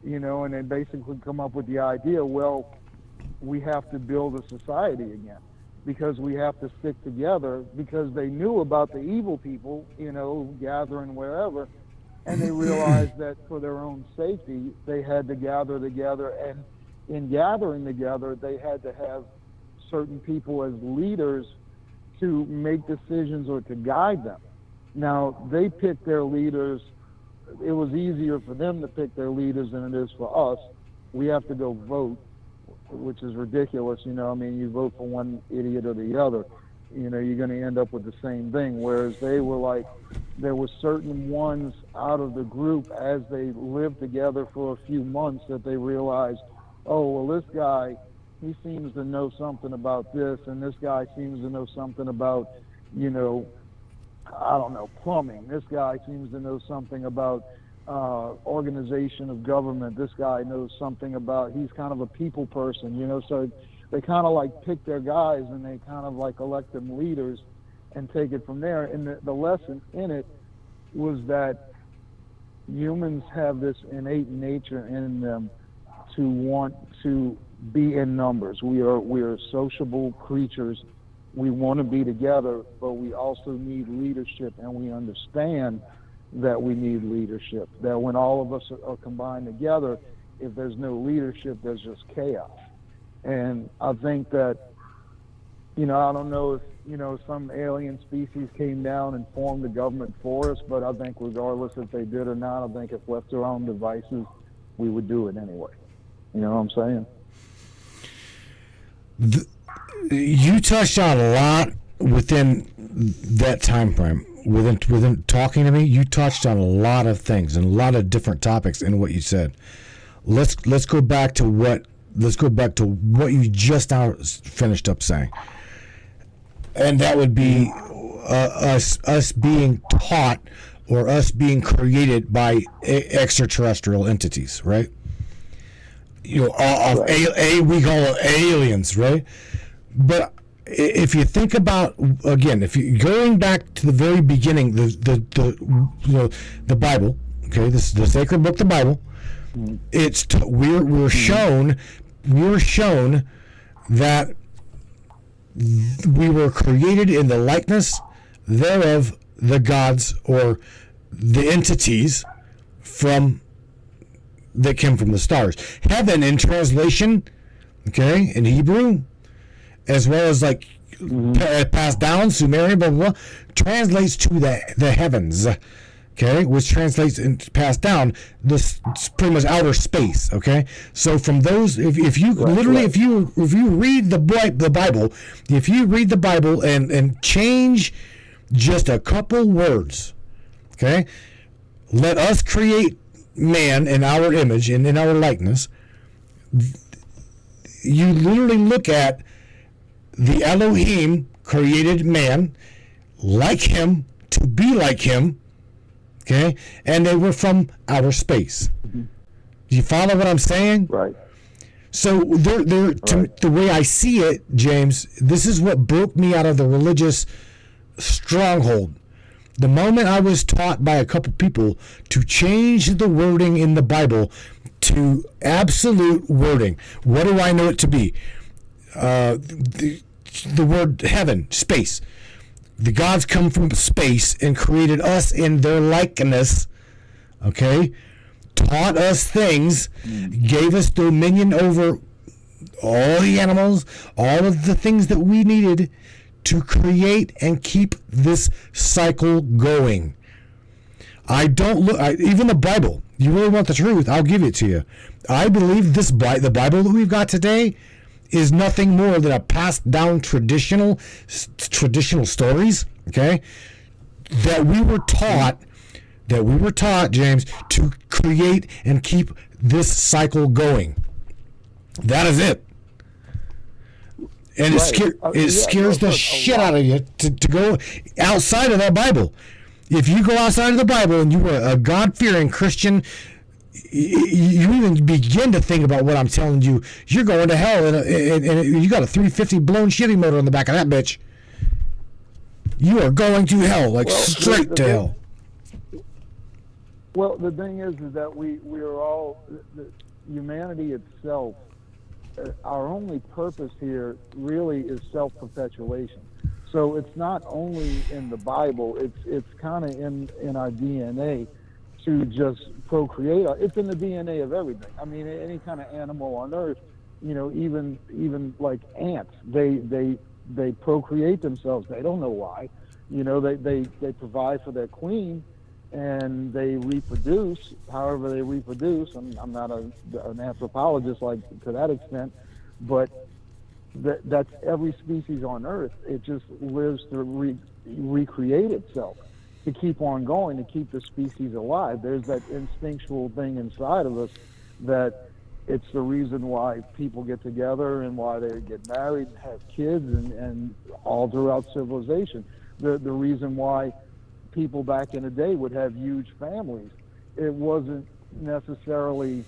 You know, and they basically come up with the idea, well, we have to build a society again because we have to stick together, because they knew about the evil people, you know, gathering wherever, and they realized that for their own safety, they had to gather together, and in gathering together, they had to have certain people as leaders to make decisions or to guide them. Now, they picked their leaders. It was easier for them to pick their leaders than it is for us. We have to go vote, which is ridiculous. You know, I mean, you vote for one idiot or the other, you know, you're going to end up with the same thing. Whereas they were like, there were certain ones out of the group as they lived together for a few months that they realized, oh, well, this guy, he seems to know something about this, and this guy seems to know something about, you know, I don't know, plumbing. This guy seems to know something about organization of government. This guy knows something about, he's kind of a people person, you know, so they kind of like pick their guys and they kind of like elect them leaders and take it from there. And the lesson in it was that humans have this innate nature in them to want to be in numbers. We are sociable creatures. We want to be together, but we also need leadership, and we understand that we need leadership, that when all of us are combined together, if there's no leadership, there's just chaos. And I think that, you know, I don't know if, you know, some alien species came down and formed the government for us, but I think regardless if they did or not, I think if left to our own devices, we would do it anyway. You know what I'm saying? You touched on a lot within that time frame. Within talking to me, you touched on a lot of things and a lot of different topics in what you said. Let's go back to what you just now finished up saying, and that would be us being taught or us being created by extraterrestrial entities, right? You know, we call it aliens, right? But if you think about, again, if you going back to the very beginning, the Bible, okay, this is the sacred book, the Bible. It's we're shown that we were created in the likeness thereof, the gods or the entities that came from the stars. Heaven in translation, okay, in Hebrew, as well as like passed down, Sumerian, blah, blah, blah, translates to the heavens, okay, which translates and passed down this pretty much outer space, okay. So from those, if you read the Bible, if you read the Bible and change just a couple words, okay, let us create man in our image and in our likeness, you literally look at the Elohim created man like him to be like him, okay, and they were from outer space. Do you follow what I'm saying? Right. So the way I see it, James, this is what broke me out of the religious stronghold. The moment I was taught by a couple people to change the wording in the Bible to absolute wording, what do I know it to be? The word heaven, space. The gods come from space and created us in their likeness, okay, taught us things, gave us dominion over all the animals, all of the things that we needed to create and keep this cycle going. I don't look, even the Bible, you really want the truth, I'll give it to you. I believe the Bible that we've got today is nothing more than a passed down traditional stories, okay, that we were taught, James, to create and keep this cycle going. That is it. And it scares the shit out of you to go outside of that Bible. If you go outside of the Bible and you are a God-fearing Christian, you even begin to think about what I'm telling you, you're going to hell, and you got a 350 blown Chevy motor on the back of that bitch. You are going to hell, straight to hell. Well, the thing is that we are all, humanity itself, our only purpose here really is self-perpetuation. So it's not only in the Bible, it's kind of in our DNA to just procreate. It's in the DNA of everything. I mean, any kind of animal on Earth, even like ants, they procreate themselves. They don't know why. They provide for their queen, and they reproduce. However they reproduce. I'm not an anthropologist to that extent, but that's every species on Earth. It just lives to recreate itself, to keep on going, to keep the species alive. There's that instinctual thing inside of us that it's the reason why people get together and why they get married and have kids and all throughout civilization. The reason why people back in the day would have huge families, it wasn't necessarily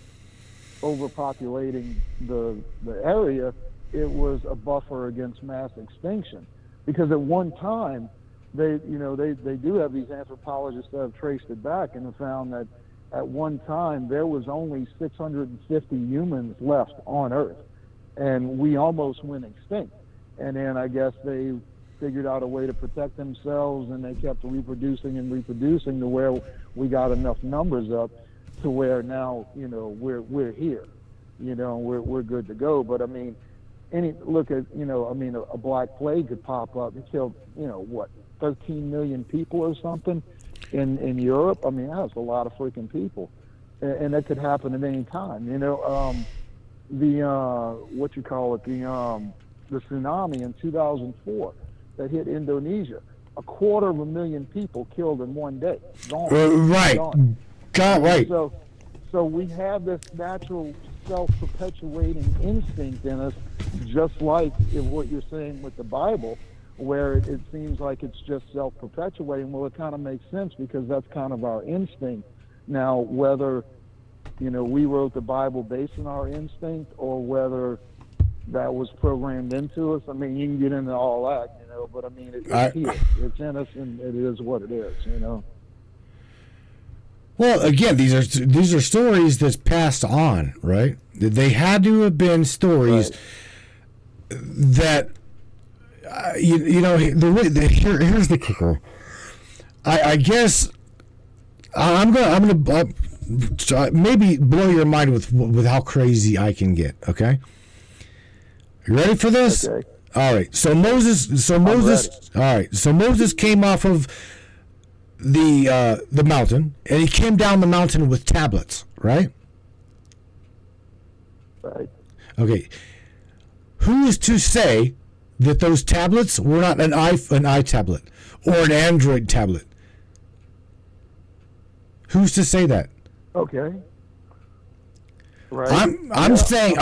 overpopulating the area. It was a buffer against mass extinction, because at one time they do have these anthropologists that have traced it back and have found that at one time there was only 650 humans left on Earth, and we almost went extinct. And then I guess they figured out a way to protect themselves, and they kept reproducing to where we got enough numbers up to where now we're here, we're good to go. But I mean, a black plague could pop up and kill 13 million people or something in Europe. I mean, that's a lot of freaking people, and that could happen at any time. The tsunami in 2004 that hit Indonesia, 250,000 people killed in one day. Gone. Right. Gone. God, right. So we have this natural self-perpetuating instinct in us, just like what you're saying with the Bible, where it seems like it's just self-perpetuating. Well, it kind of makes sense, because that's kind of our instinct. Now, whether we wrote the Bible based on our instinct, or whether that was programmed into us, I mean, you can get into all that, but I mean, it's here. It's in us, and it is what it is, Well, again, these are stories that's passed on, right? They had to have been stories that, here's the kicker. I guess I'm gonna maybe blow your mind with how crazy I can get. Okay, you ready for this? Okay. All right. So Moses. All right. So Moses came off of the mountain, and he came down the mountain with tablets, right? Right. Okay. Who is to say that those tablets were not an iTablet or an Android tablet? Who's to say that? Okay. Right. I'm saying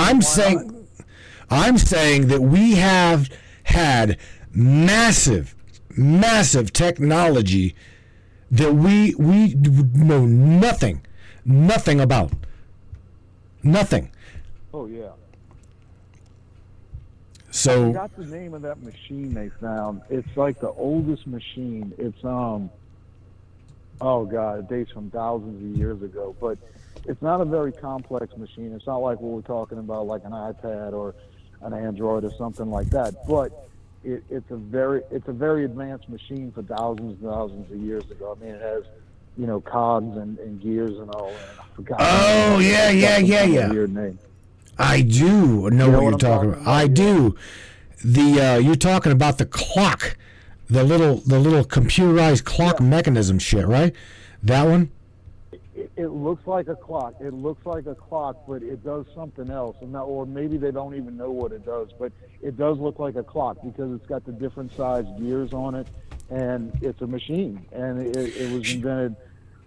that we have had massive technology that we know nothing about. Nothing. Oh yeah. So I forgot the name of that machine they found. It's like the oldest machine. It's oh god, it dates from thousands of years ago. But it's not a very complex machine. It's not like what we're talking about, like an iPad or an Android or something like that. But it's a very advanced machine for thousands and thousands of years ago. I mean, it has cogs and gears and all. And I forgot. Oh, yeah. Weird name. I do know what you're talking about. I do. You're talking about the clock, the little computerized clock mechanism shit, right? That one. It looks like a clock. It looks like a clock, but it does something else. Or maybe they don't even know what it does, but it does look like a clock because it's got the different size gears on it, and it's a machine. And it was invented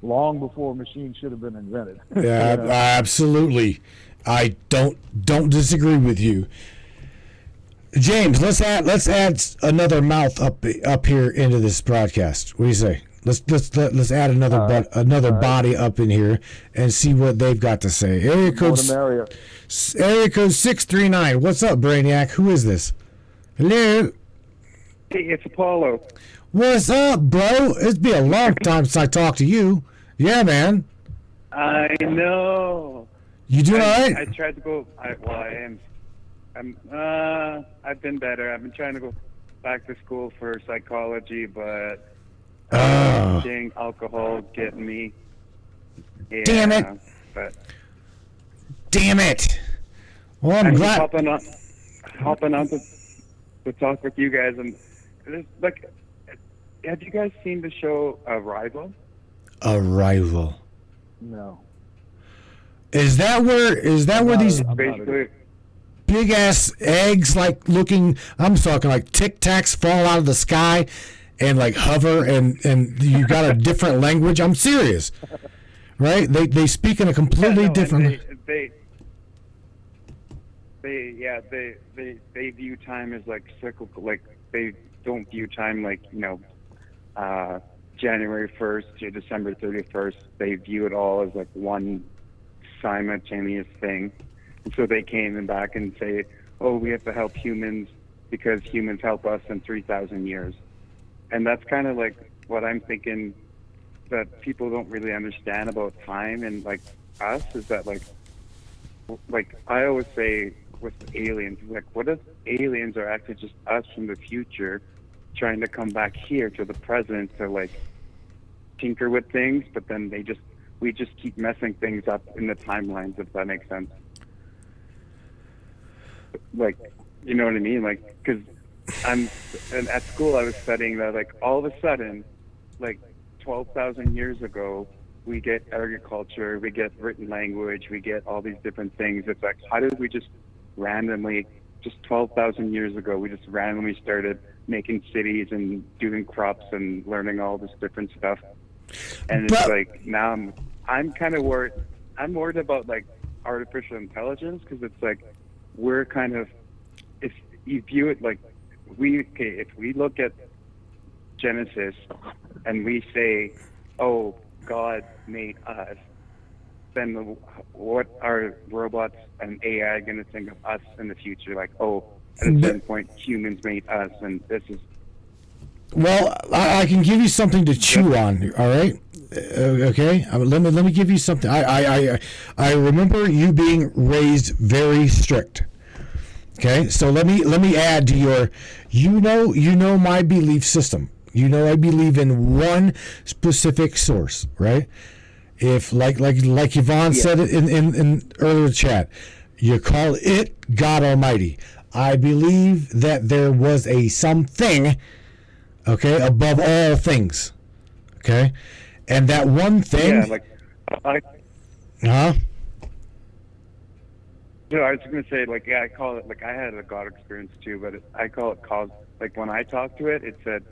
long before machines should have been invented. Yeah, absolutely. I don't disagree with you, James. Let's add another mouth up here into this broadcast. What do you say? Let's add another body up in here and see what they've got to say. Area code 639. What's up, Brainiac? Who is this? Hello. Hey, it's Apollo. What's up, bro? It's been a long time since I talked to you. Yeah, man. I know. You doing all right? I tried to go. I am. I've been better. I've been trying to go back to school for psychology, but getting alcohol getting me. Yeah, damn it! But damn it! Well, I'm glad. Hopping on to talk with you guys, and like, have you guys seen the show Arrival? Arrival. No. Is that where these basically big ass eggs looking? I'm talking like Tic Tacs fall out of the sky and like hover, and you got a different language. I'm serious, right? They speak in a completely different. They view time as like cyclical. Like they don't view time like January 1st to December 31st. They view it all as like one simultaneous thing. And so they came back and say, oh, we have to help humans because humans help us in 3,000 years. And that's kind of like what I'm thinking that people don't really understand about time and like us is that like I always say with aliens, like what if aliens are actually just us from the future trying to come back here to the present to like tinker with things, but then we just keep messing things up in the timelines, if that makes sense. Like, you know what I mean? Like, because at school I was studying that like all of a sudden, like 12,000 years ago, we get agriculture, we get written language, we get all these different things. It's like, how did we just 12,000 years ago, we just randomly started making cities and doing crops and learning all this different stuff. And it's like, now I'm kind of worried. I'm worried about like artificial intelligence because it's like, we're kind of, if you view it like, if we look at Genesis and we say, oh, God made us, then what are robots and AI going to think of us in the future? Like, oh, at a certain point, humans made us, and this is... Well, I can give you something to chew on, all right? Okay? Let me give you something. I remember you being raised very strict. Okay? So let me add to your... You know my belief system. You know I believe in one specific source, right? If like Yvonne said it in earlier chat, you call it God Almighty. I believe that there was a something, okay, above all things, okay, and that one thing. Yeah, like Huh? No, I was gonna say like I call it like I had a God experience too, but I call it cause. Like when I talk to it, it said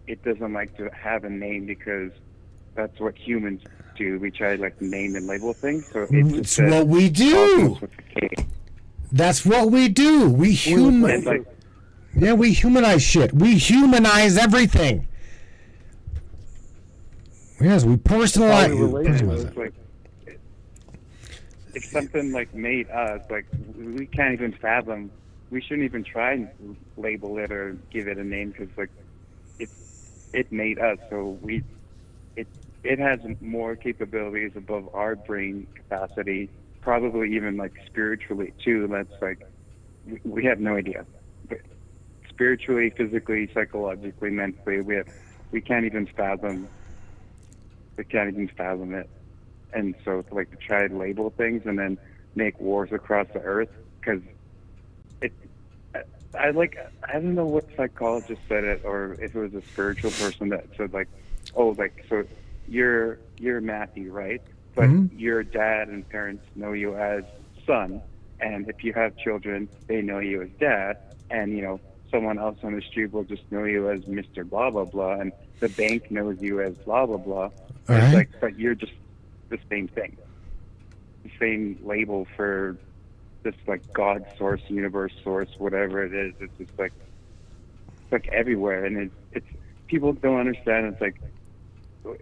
it doesn't like to have a name because that's what humans do. We try to like name and label things. So it's what we do. That's what we do. We humanize shit. We humanize everything. Yes, we personalize it. Like, if something like made us, like we can't even fathom. We shouldn't even try and label it or give it a name because like it made us. So it has more capabilities above our brain capacity, probably even like spiritually too. That's like, we have no idea. But spiritually, physically, psychologically, mentally, we can't even fathom They can't even fathom it. And so to try to label things and then make wars across the earth, because it, I don't know what psychologist said it, or if it was a spiritual person that said so you're Matthew, right? But your dad and parents know you as son, and if you have children, they know you as dad, and someone else on the street will just know you as Mr. Blah blah blah, and the bank knows you as blah blah blah. It's but you're just the same thing, the same label for this God source, universe source, whatever it is. It's just it's everywhere, and it's people don't understand. It's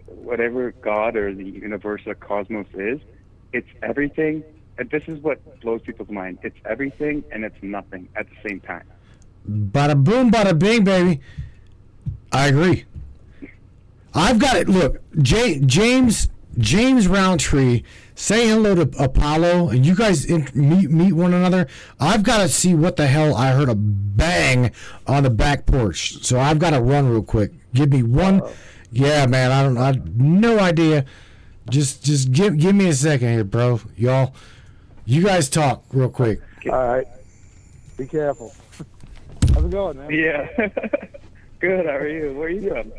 whatever God or the universe or cosmos is, it's everything. And this is what blows people's mind. It's everything and it's nothing at the same time. Bada boom, bada bing, baby. I agree. I've got it. Look, James Roundtree, say hello to Apollo, and you guys meet one another. I've got to see what the hell. I heard a bang on the back porch, so I've got to run real quick. Give me one. Yeah, man. I no idea. Just give me a second here, bro. Y'all, you guys talk real quick. All right. Be careful. How's it going, man? Yeah. Good. How are you? Where are you from?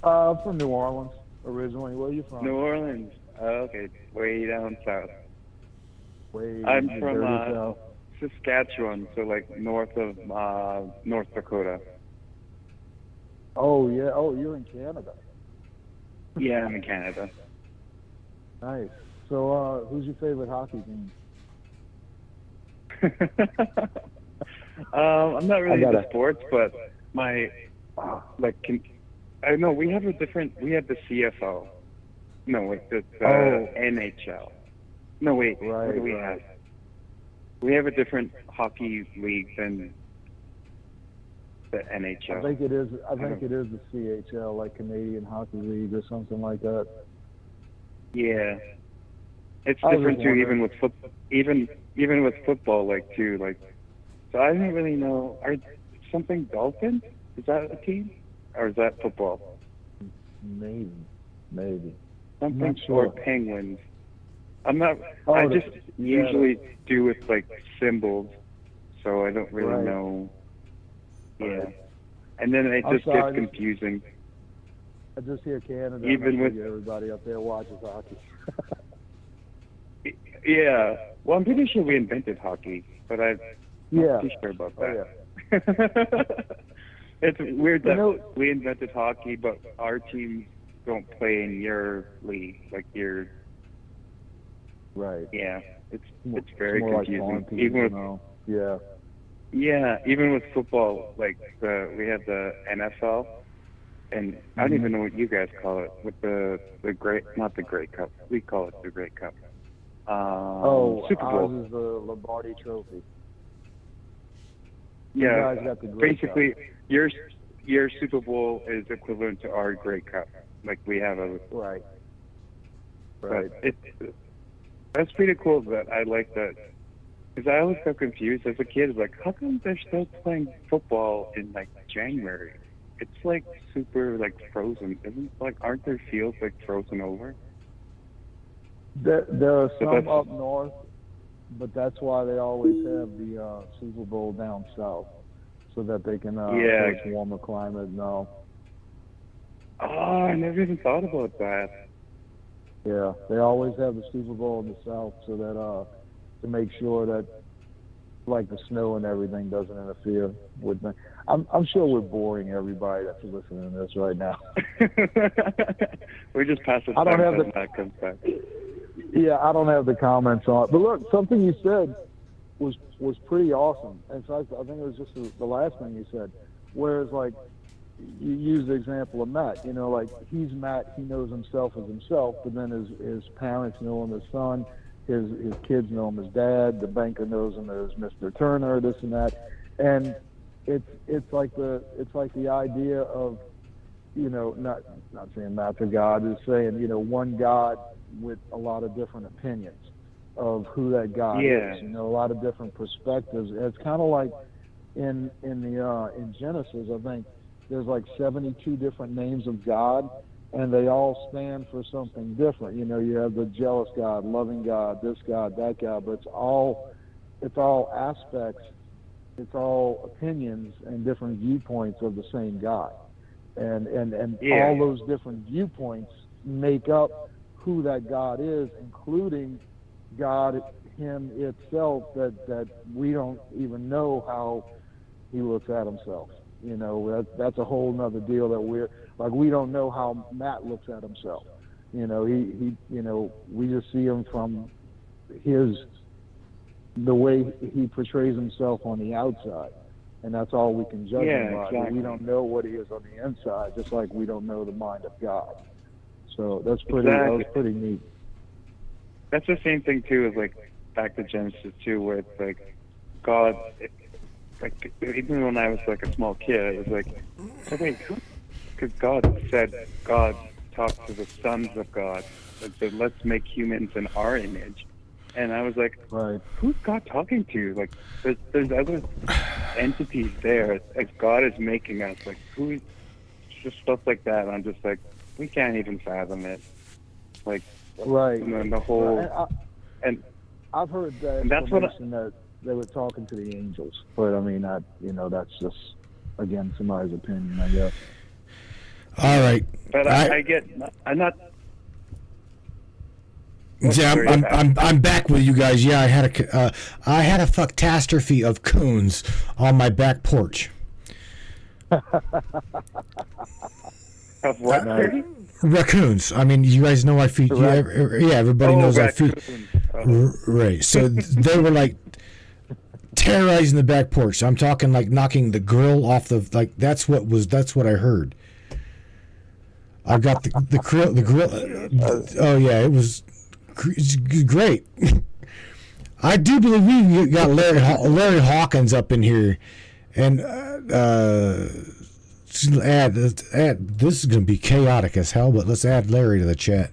I'm from New Orleans originally. Where are you from? New Orleans. Oh, okay. Way down south. I'm from Saskatchewan, so north of North Dakota. Oh, yeah. Oh, you're in Canada. Yeah, I'm in Canada. Nice. So, who's your favorite hockey team? I'm not really into sports, but my I know we have the CFL. No, wait, the NHL. No, wait, right, what do we have? We have a different hockey league than the NHL. I think it is the CHL, like Canadian Hockey League or something like that. Yeah, it's different too. Even with with football, too. So I don't really know. Are something Dolphins? Is that a team, or is that football? Maybe. Something sure. Or Penguins. I'm not. I just usually do with symbols, so I don't really know. Yeah, and then it just gets confusing. I just hear Canada. Even with everybody up there watches hockey. Yeah, well, I'm pretty sure we invented hockey, but I'm not too sure about that. Oh, yeah. It's weird that we invented hockey, but our teams don't play in your league, your. Right. Yeah, it's very confusing. Even with even with football, we have the NFL, and I don't even know what you guys call it. With the not the Grey Cup, we call it the Grey Cup. Super Bowl. Ours is the Lombardi Trophy. Yeah, you guys got the Grey basically, Cup. your Super Bowl is equivalent to our Grey Cup. We have a right. But that's pretty cool. That I like that, because I always got confused as a kid. How come they're still playing football in January? It's super frozen. Isn't aren't there fields frozen over? There are some up north, but that's why they always have the Super Bowl down south, so that they can face warmer climate and all. Oh, I never even thought about that. Yeah, they always have the Super Bowl in the south, so that to make sure that the snow and everything doesn't interfere with me. I'm sure we're boring everybody that's listening to this right now. We just pass the I don't have that comes back. Yeah, I don't have the comments on it. But look, something you said was pretty awesome. In fact, I think it was just the last thing you said. Whereas, you use the example of Matt. He's Matt. He knows himself as himself, but then his parents know him as son. His kids know him as dad. The banker knows him as Mr. Turner. This and that, and it's like the idea of not saying Matt's a God, is saying one God with a lot of different opinions of who that God is. A lot of different perspectives. It's kind of like in Genesis, I think there's 72 different names of God, and they all stand for something different. You know, you have the jealous God, loving God, this God, that God, but it's all aspects, it's all opinions and different viewpoints of the same God, and all those different viewpoints make up who that God is, including God, Him itself, that we don't even know how He looks at Himself. You know, that's a whole nother deal that we don't know how Matt looks at himself. You know, he you know, we just see him from the way he portrays himself on the outside, and that's all we can judge him by. Exactly. But we don't know what he is on the inside, just like we don't know the mind of God. So that was pretty neat. That's the same thing too as like back to Genesis 2, where it's like God, like even when I was like a small kid, it was like, okay, because God said God talked to the sons of God and said, let's make humans in our image. And I was like, Right. who's God talking to? Like, there's other entities there. As God is making us, like, who's just stuff like that. I'm just like, we can't even fathom it. Like, Right. and then the whole, and I've heard that and that's what explanation that they were talking to the angels, but I mean, that's just, again, somebody's opinion, I guess. All right. but I'm not. Yeah, I'm back with you guys. Yeah, I had a fucktastrofe of coons on my back porch. Of what? Raccoons. I mean, you guys know I feed. Yeah, everybody knows I feed. Right. So they were like terrorizing the back porch. I'm talking like knocking the grill off the That's what I heard. I got the grill. Oh yeah, it was great. I do believe we got Larry Hawkins up in here, and this is going to be chaotic as hell. But let's add Larry to the chat.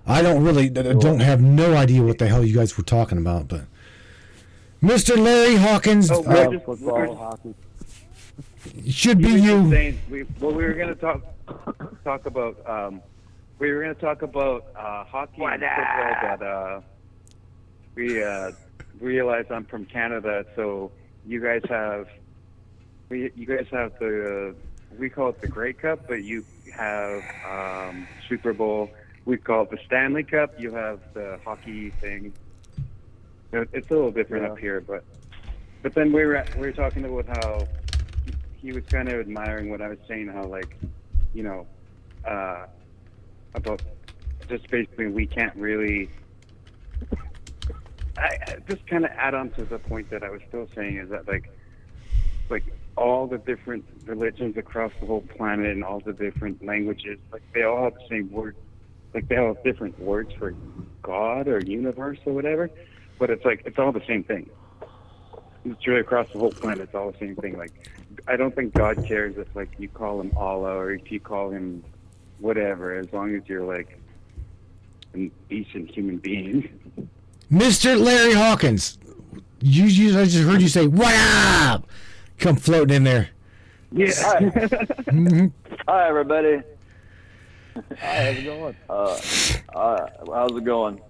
I don't have no idea what the hell you guys were talking about, but Mr. Larry Hawkins, Football, hockey. should be you. We were going to talk about. We were going to talk about hockey and football, but we realized I'm from Canada, so you guys have the we call it the Grey Cup, but you have Super Bowl. We call it the Stanley Cup. You have the hockey thing. It's a little different up here, but then we were talking about how he was kind of admiring what I was saying, how like, you know, about just basically we can't really. I just kind of add on to the point that I was still saying is that like all the different religions across the whole planet and all the different languages, like they all have the same word, like they all have different words for God or universe or whatever, but it's like it's all the same thing. It's really across the whole planet. It's all the same thing. Like I don't think God cares if like you call him Allah or if you call him whatever, as long as you're like a decent human being. Mr. Larry Hawkins, I just heard you say, "What up?" Come floating in there. Yeah. Mm-hmm. Hi, everybody. Hi, how's it going? How's it going?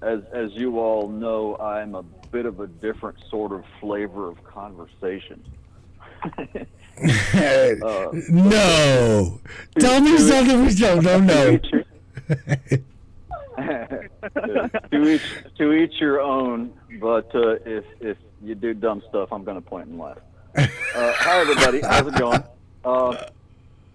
As you all know, I'm a bit of a different sort of flavor of conversation. No. Tell me something we don't know. To each your own, but if you do dumb stuff, I'm going to point and laugh. Hi, everybody. How's it going?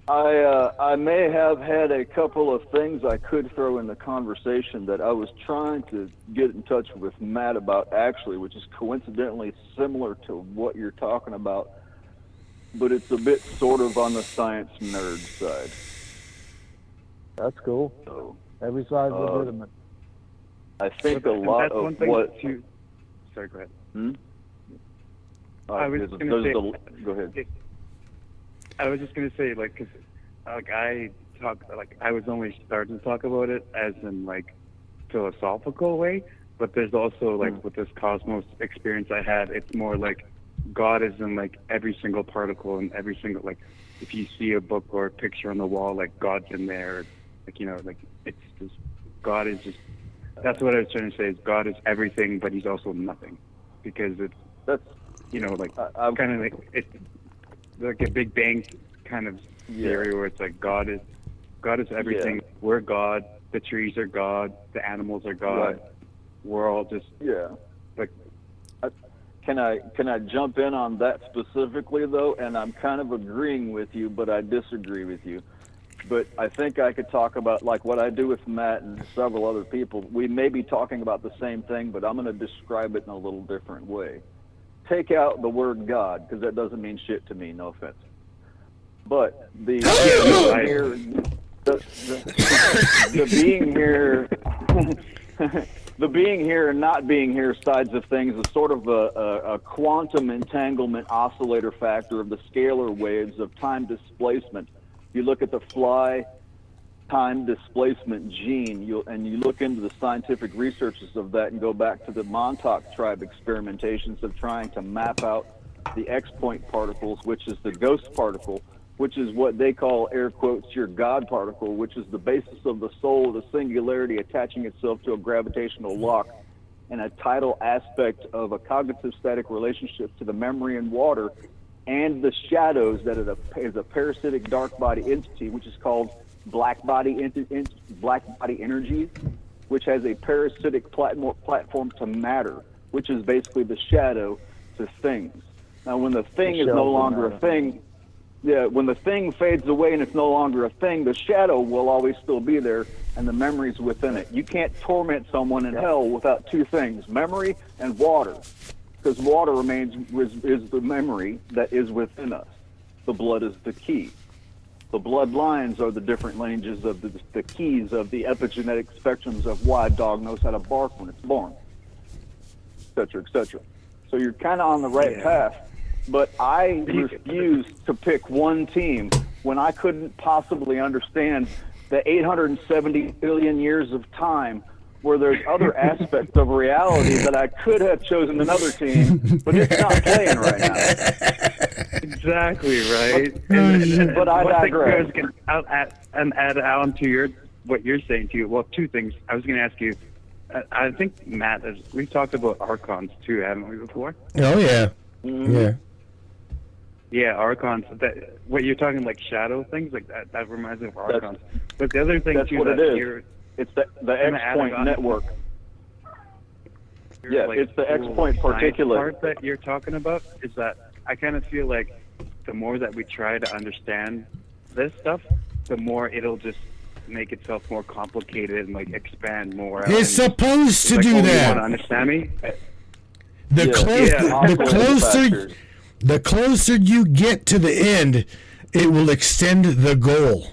I may have had a couple of things I could throw in the conversation that I was trying to get in touch with Matt about, actually, which is coincidentally similar to what you're talking about, but it's a bit sort of on the science nerd side. That's cool. So, Every side's legitimate. I think a lot of what... Sorry, go ahead. I was just going to say... Go ahead. I was just going to say, like, because I was only starting to talk about it as in, like, philosophical way, but there's also, like, with this cosmos experience I had, it's more like God is in like every single particle and every single, like, if you see a book or a picture on the wall, like God's in there, like, you know, like it's just, God is just, that's what I was trying to say, is God is everything, but he's also nothing, because it's, That's you know, like I'm kind of like, it's like a Big Bang kind of theory where it's like God is everything. Yeah. We're God. The trees are God. The animals are God. Right. We're all just like. Can I jump in on that specifically though? And I'm kind of agreeing with you, but I disagree with you. But I think I could talk about like what I do with Matt and several other people. We may be talking about the same thing, but I'm going to describe it in a little different way. Take out the word God, because that doesn't mean shit to me. No offense. But the being here, the being here and not being here sides of things is sort of a quantum entanglement oscillator factor of the scalar waves of time displacement. You look at the fly time displacement gene, you look into the scientific researches of that and go back to the Montauk tribe experimentations of trying to map out the X-point particles, which is the ghost particle, which is what they call, air quotes, your God particle, which is the basis of the soul, the singularity attaching itself to a gravitational lock and a tidal aspect of a cognitive static relationship to the memory and water, and the shadows that is a parasitic dark body entity, which is called black body energy, which has a parasitic platform to matter, which is basically the shadow to things. Now, when the thing is no longer a thing, when the thing fades away and it's no longer a thing, the shadow will always still be there, and the memories within it. You can't torment someone in hell without two things: memory and water, because water is the memory that is within us. The blood is the key. The bloodlines are the different lineages of the keys of the epigenetic spectrums of why a dog knows how to bark when it's born, et cetera, et cetera. So you're kind of on the right path, but I refuse to pick one team when I couldn't possibly understand the 870 billion years of time where there's other aspects of reality that I could have chosen another team, but it's not playing right now. Exactly right. But I digress. I'll add on to what you're saying too. Well, two things. I was going to ask you. I think Matt, we've talked about archons too, haven't we, before? Oh yeah, yeah. Yeah, archons. What you're talking, like shadow things, like that. That reminds me of archons. But the other thing that's too, what that it is. you're, it's the X-point network. Yeah, like, it's the X-point particulate part that you're talking about. Is that I kind of feel like the more that we try to understand this stuff, the more it'll just make itself more complicated and like expand more. It's supposed to do You that. want to understand me? The closer you get to the end, it will extend the goal.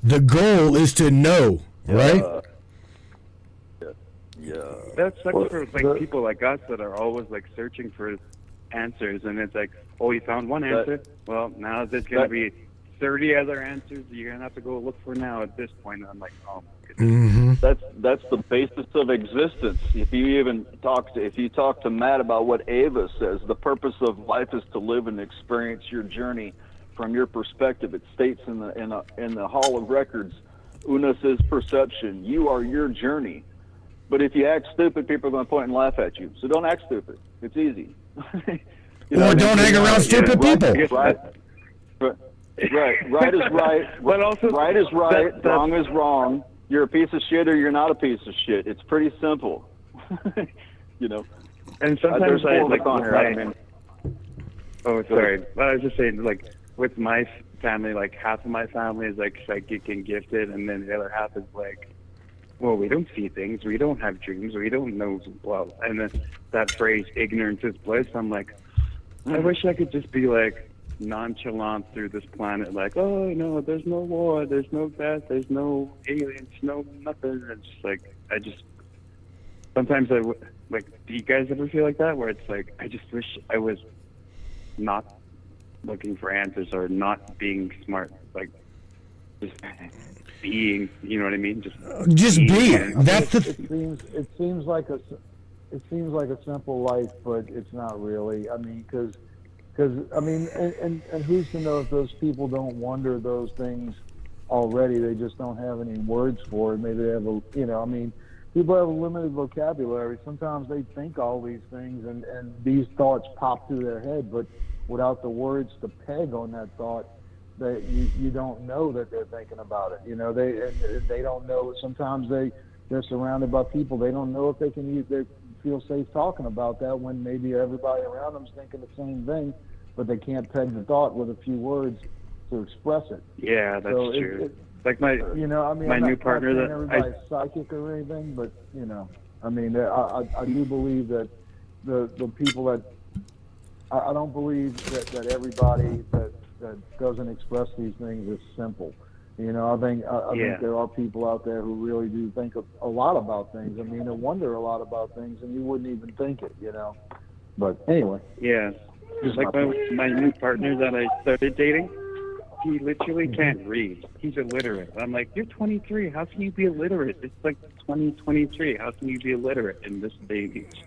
The goal is to know, right? That sucks for like people like us that are always like searching for answers, and it's like, oh, you found one answer. Well, now there's gonna be 30 other answers you're gonna have to go look for now at this point. And I'm like, oh my goodness. That's the basis of existence. If you talk to Matt about what Ava says, the purpose of life is to live and experience your journey from your perspective. It states in the Hall of Records, Unos is perception. You are your journey. But if you act stupid, people are going to point and laugh at you. So don't act stupid. It's easy. Or don't hang around stupid people. Right is right. But also, right is right. Wrong is wrong. You're a piece of shit or you're not a piece of shit. It's pretty simple. And sometimes I like on here. I mean, oh, sorry. But I was just saying, like with my family, like half of my family is like psychic and gifted, and then the other half is like, well, we don't see things, we don't have dreams, we don't know well. And then that phrase, ignorance is bliss, I'm like, I wish I could just be like nonchalant through this planet, like, oh no, there's no war, there's no death, there's no aliens, no nothing. It's just like, sometimes like, do you guys ever feel like that, where it's like, I just wish I was not looking for answers or not being smart, like just being, you know what I mean? Just being. That's the. It seems like a simple life, but it's not really. I mean, because Because I mean, and who's to know if those people don't wonder those things already? They just don't have any words for it. Maybe they have a, I mean, people have a limited vocabulary. Sometimes they think all these things, and these thoughts pop through their head, but without the words to peg on that thought, that you don't know that they're thinking about it. They don't know. Sometimes they're surrounded by people. They don't know if they feel safe talking about that when maybe everybody around them's thinking the same thing, but they can't peg the thought with a few words to express it. Yeah, that's true. Like my my new partner that everybody's psychic or anything, but I mean, I do believe that the people that I don't believe that everybody that doesn't express these things is simple. I think there are people out there who really do think a lot about things. I mean, they wonder a lot about things, and you wouldn't even think it. But anyway. Yeah, like my new partner that I started dating, he literally can't read. He's illiterate. I'm like, you're 23. How can you be illiterate? It's like 2023. How can you be illiterate in this day and age?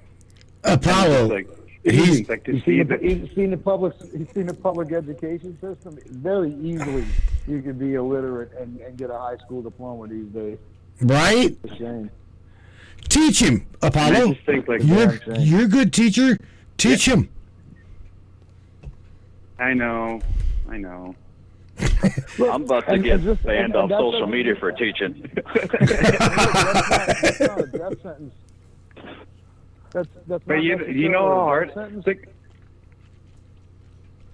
Apollo. He's seen the public education system. Very easily, you could be illiterate and get a high school diploma these days. Right? It's a shame. Teach him, Apollo. I just think You're a good teacher. Teach him. I know. Look, I'm about to get banned off social media for teaching. That's not a death sentence. That's But you know how hard.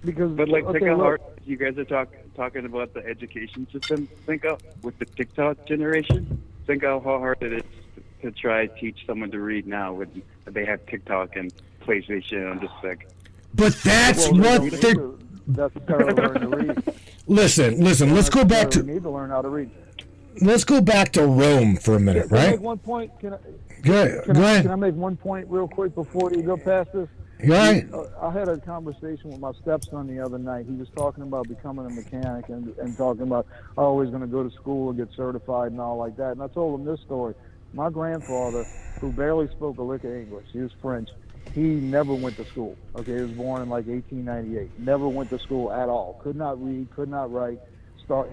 Because But think how hard you guys are talking about the education system. Think of with the TikTok generation. Think how hard it is to try to teach someone to read now when they have TikTok and PlayStation. I'm just like. But that's what they're. necessarily learn to read. Listen. Let's go back to. Need to learn how to read. Let's go back to Rome for a minute, Can I right? make one point? Go ahead. Can I make one point real quick before you go past this? Go ahead. I had a conversation with my stepson the other night. He was talking about becoming a mechanic and talking about, oh, he's going to go to school and get certified and all like that. And I told him this story. My grandfather, who barely spoke a lick of English, he was French, he never went to school. Okay, he was born in like 1898. Never went to school at all. Could not read, could not write.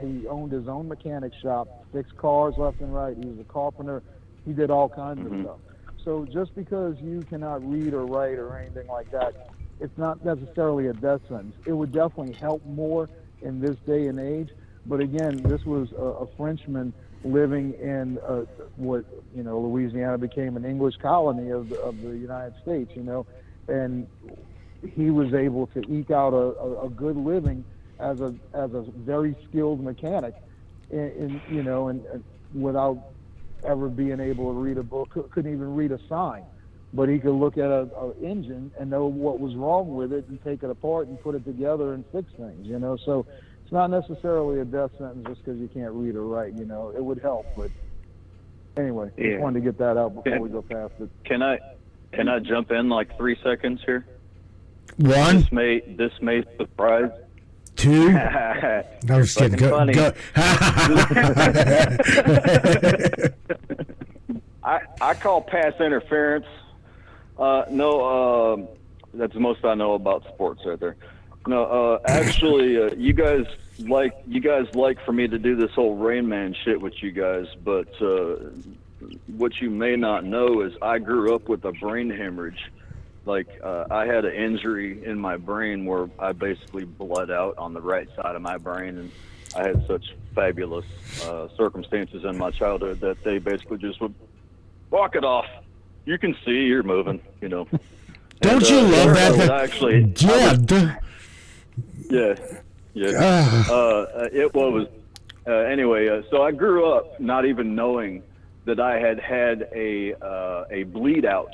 He owned his own mechanic shop, fixed cars left and right. He was a carpenter. He did all kinds of stuff. So just because you cannot read or write or anything like that, it's not necessarily a death sentence. It would definitely help more in this day and age. But again, this was a Frenchman living in what Louisiana became an English colony of the United States. And he was able to eke out a good living as a very skilled mechanic, and without ever being able to read a book, couldn't even read a sign, but he could look at an engine and know what was wrong with it and take it apart and put it together and fix things. So it's not necessarily a death sentence just because you can't read or write. It would help, but anyway, just wanted to get that out before we go past it. Can I jump in like 3 seconds here? One. This may surprise. Two. I was just kidding. Funny. Go. I call pass interference. No, that's the most I know about sports right there. No, actually, you guys like for me to do this whole Rain Man shit with you guys, but what you may not know is I grew up with a brain hemorrhage. I had an injury in my brain where I basically bled out on the right side of my brain, and I had such fabulous circumstances in my childhood that they basically just would walk it off. You can see you're moving, Don't you love that? Actually, yeah. It was anyway. So I grew up not even knowing that I had a bleed out.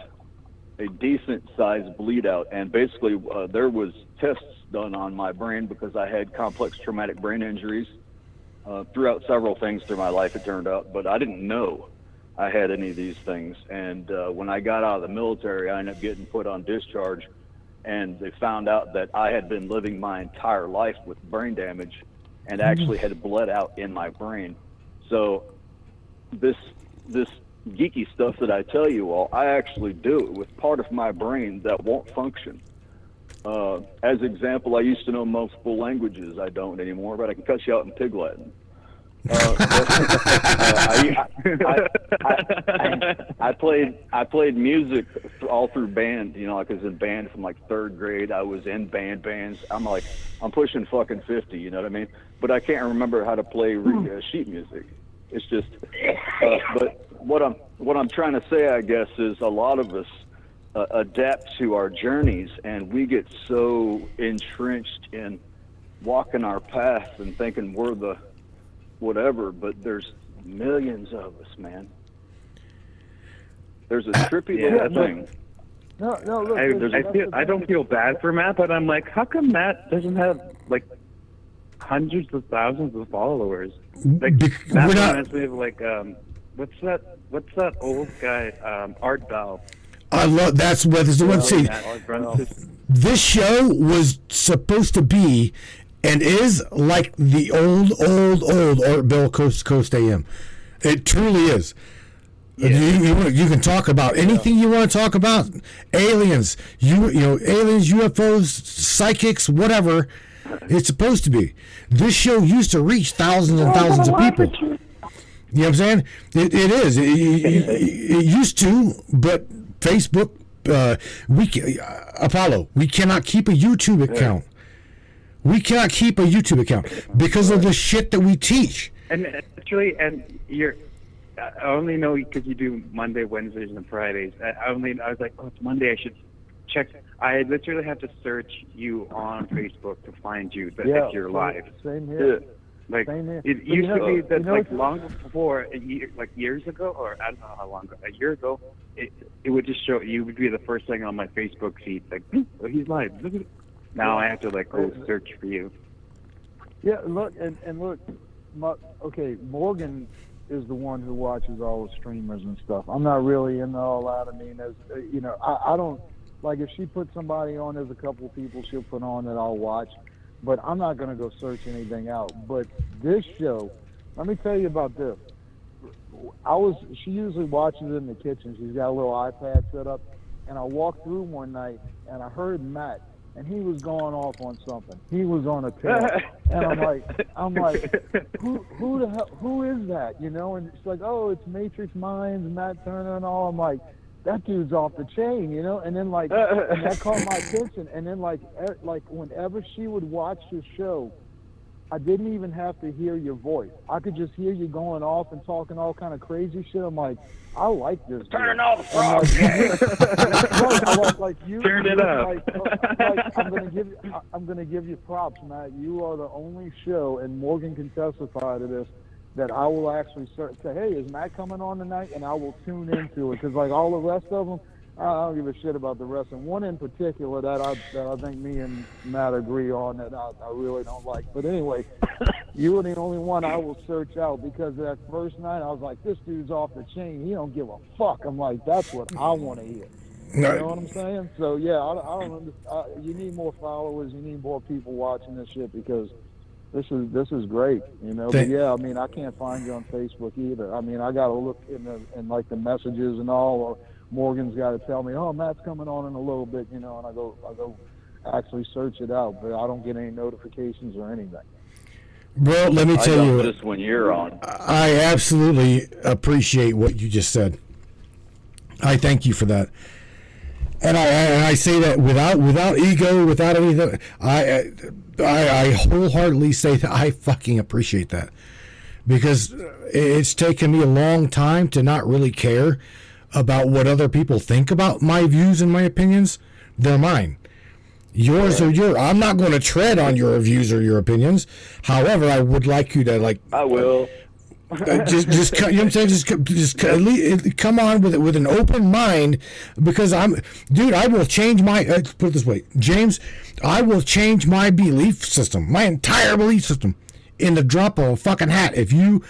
A decent sized bleed out, and basically there was tests done on my brain because I had complex traumatic brain injuries throughout several things through my life, it turned out, but I didn't know I had any of these things. And when I got out of the military, I ended up getting put on discharge, and they found out that I had been living my entire life with brain damage and actually had bled out in my brain. So this geeky stuff that I tell you all, I actually do it with part of my brain that won't function. As example, I used to know multiple languages. I don't anymore, but I can cut you out in Pig Latin. I played music all through band. You know, like I was in band from like 3rd grade. I was in bands. I'm pushing fucking 50. You know what I mean? But I can't remember how to play sheet music. It's just. But what I'm trying to say, I guess, is a lot of us adapt to our journeys, and we get so entrenched in walking our path and thinking we're the whatever, but there's millions of us, man. There's a trippy little thing. No, look. I don't feel bad for Matt, but I'm like, how come Matt doesn't have like hundreds of thousands of followers? Like Matt reminds me of like what's that old guy, Art Bell. I love that's what is the one thing. This show was supposed to be and is like the old Art Bell Coast to Coast AM. It truly is. Yeah. You can talk about anything you want to talk about. Aliens, aliens, UFOs, psychics, whatever. It's supposed to be. This show used to reach thousands and thousands of people. You know what I'm saying? It is. It used to, but Facebook, Apollo, we cannot keep a YouTube account. We cannot keep a YouTube account because of the shit that we teach. And actually, I only know because you do Monday, Wednesdays, and Fridays. I was like, oh, it's Monday. I should check. I literally have to search you on Facebook to find you if you're live. Same here. Yeah. Like same here. It used to be that long before years ago, or I don't know how long ago, a year ago, it would just show you would be the first thing on my Facebook feed. Like, oh, he's live. Now I have to go search for you. Yeah, look, and look, Morgan is the one who watches all the streamers and stuff. I'm not really into all that. I mean, I don't, like if she puts somebody on, there's a couple of people she'll put on that I'll watch, but I'm not going to go search anything out. But this show, let me tell you about this. She usually watches it in the kitchen. She's got a little iPad set up, and I walked through one night, and I heard Matt, and he was going off on something. He was on a tear, and I'm like, who the hell? Who is that? You know? And it's like, oh, it's Matrix Minds, Matt Turner, and all. I'm like, that dude's off the chain, you know? And then and that caught my attention. And then like whenever she would watch the show, I didn't even have to hear your voice. I could just hear you going off and talking all kind of crazy shit. I'm like, I like this. Turn all the frogs. Turn it up. I'm gonna give you props, Matt. You are the only show, and Morgan can testify to this, that I will actually say, hey, is Matt coming on tonight? And I will tune into it, because like all the rest of them, I don't give a shit about the rest. And one in particular that I think me and Matt agree on that I really don't like. But anyway, you were the only one I will search out, because that first night I was like, this dude's off the chain. He don't give a fuck. I'm like, that's what I want to hear. You know what I'm saying? So yeah, I don't you need more followers. You need more people watching this shit, because this is great, you know. But yeah, I mean, I can't find you on Facebook either. I mean, I got to look in like the messages and all, or Morgan's got to tell me, oh, Matt's coming on in a little bit, you know, and I go actually search it out, but I don't get any notifications or anything. Well, let me tell you, just when you're on. I absolutely appreciate what you just said. I thank you for that. And I say that without ego, without anything. I wholeheartedly say that I fucking appreciate that, because it's taken me a long time to not really care about what other people think about my views and my opinions. They're mine. Yours are yours. I'm not going to tread on your views or your opinions. However, I would like you to I will. Just you know what I'm saying? Just at least come on with an open mind, because I will change my put it this way, James, I will change my belief system, my entire belief system, in the drop of a fucking hat if you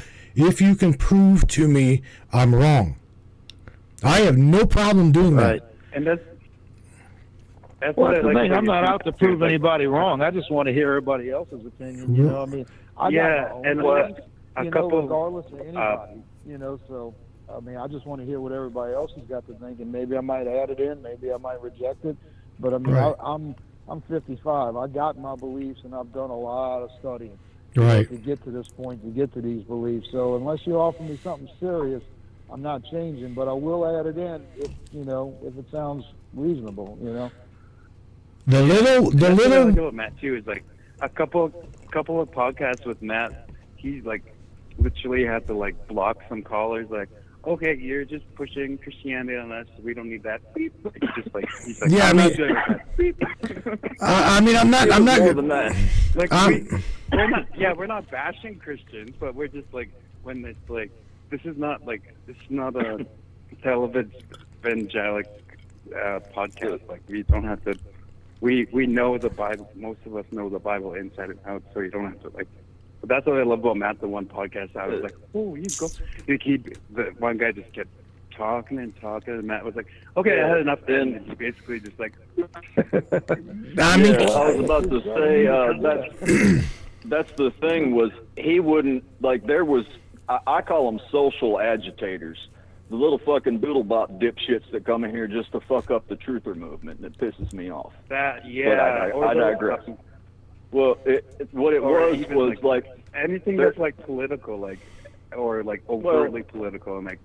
can prove to me I'm wrong. I have no problem doing that. And that's what I like. I mean, I'm not out to prove anybody wrong. I just want to hear everybody else's opinion. You know, I mean, regardless of anybody, you know. So, I mean, I just want to hear what everybody else has got to think, and maybe I might add it in, maybe I might reject it. But I mean, right. I'm 55. I got my beliefs, and I've done a lot of studying Right. to get to this point, to get to these beliefs. So unless you offer me something serious, I'm not changing. But I will add it in if if it sounds reasonable. The That's what I like little. about Matt too is like a couple of podcasts with Matt. He like literally had to like block some callers. Like, okay, you're just pushing Christianity on us. We don't need that. Beep. He's like, Yeah, I'm I not mean- doing that. Beep. I mean, I'm not. More than that. Like we're not bashing Christians, but we're just like when it's like this is not a televangelic podcast. Like we don't have to. We know the Bible. Most of us know the Bible inside and out, so you don't have to like. But that's what I love about Matt. The one podcast I was like, oh, you go. The one guy just kept talking and talking, and Matt was like, okay, I had enough. Then and he basically just like. I mean, I was about to say that's the thing was he wouldn't like there was I call them social agitators, the little fucking doodlebop dipshits that come in here just to fuck up the truther movement, and it pisses me off. That yeah. But I digress. Well, what it was like anything that's like political, like or like overtly political, and like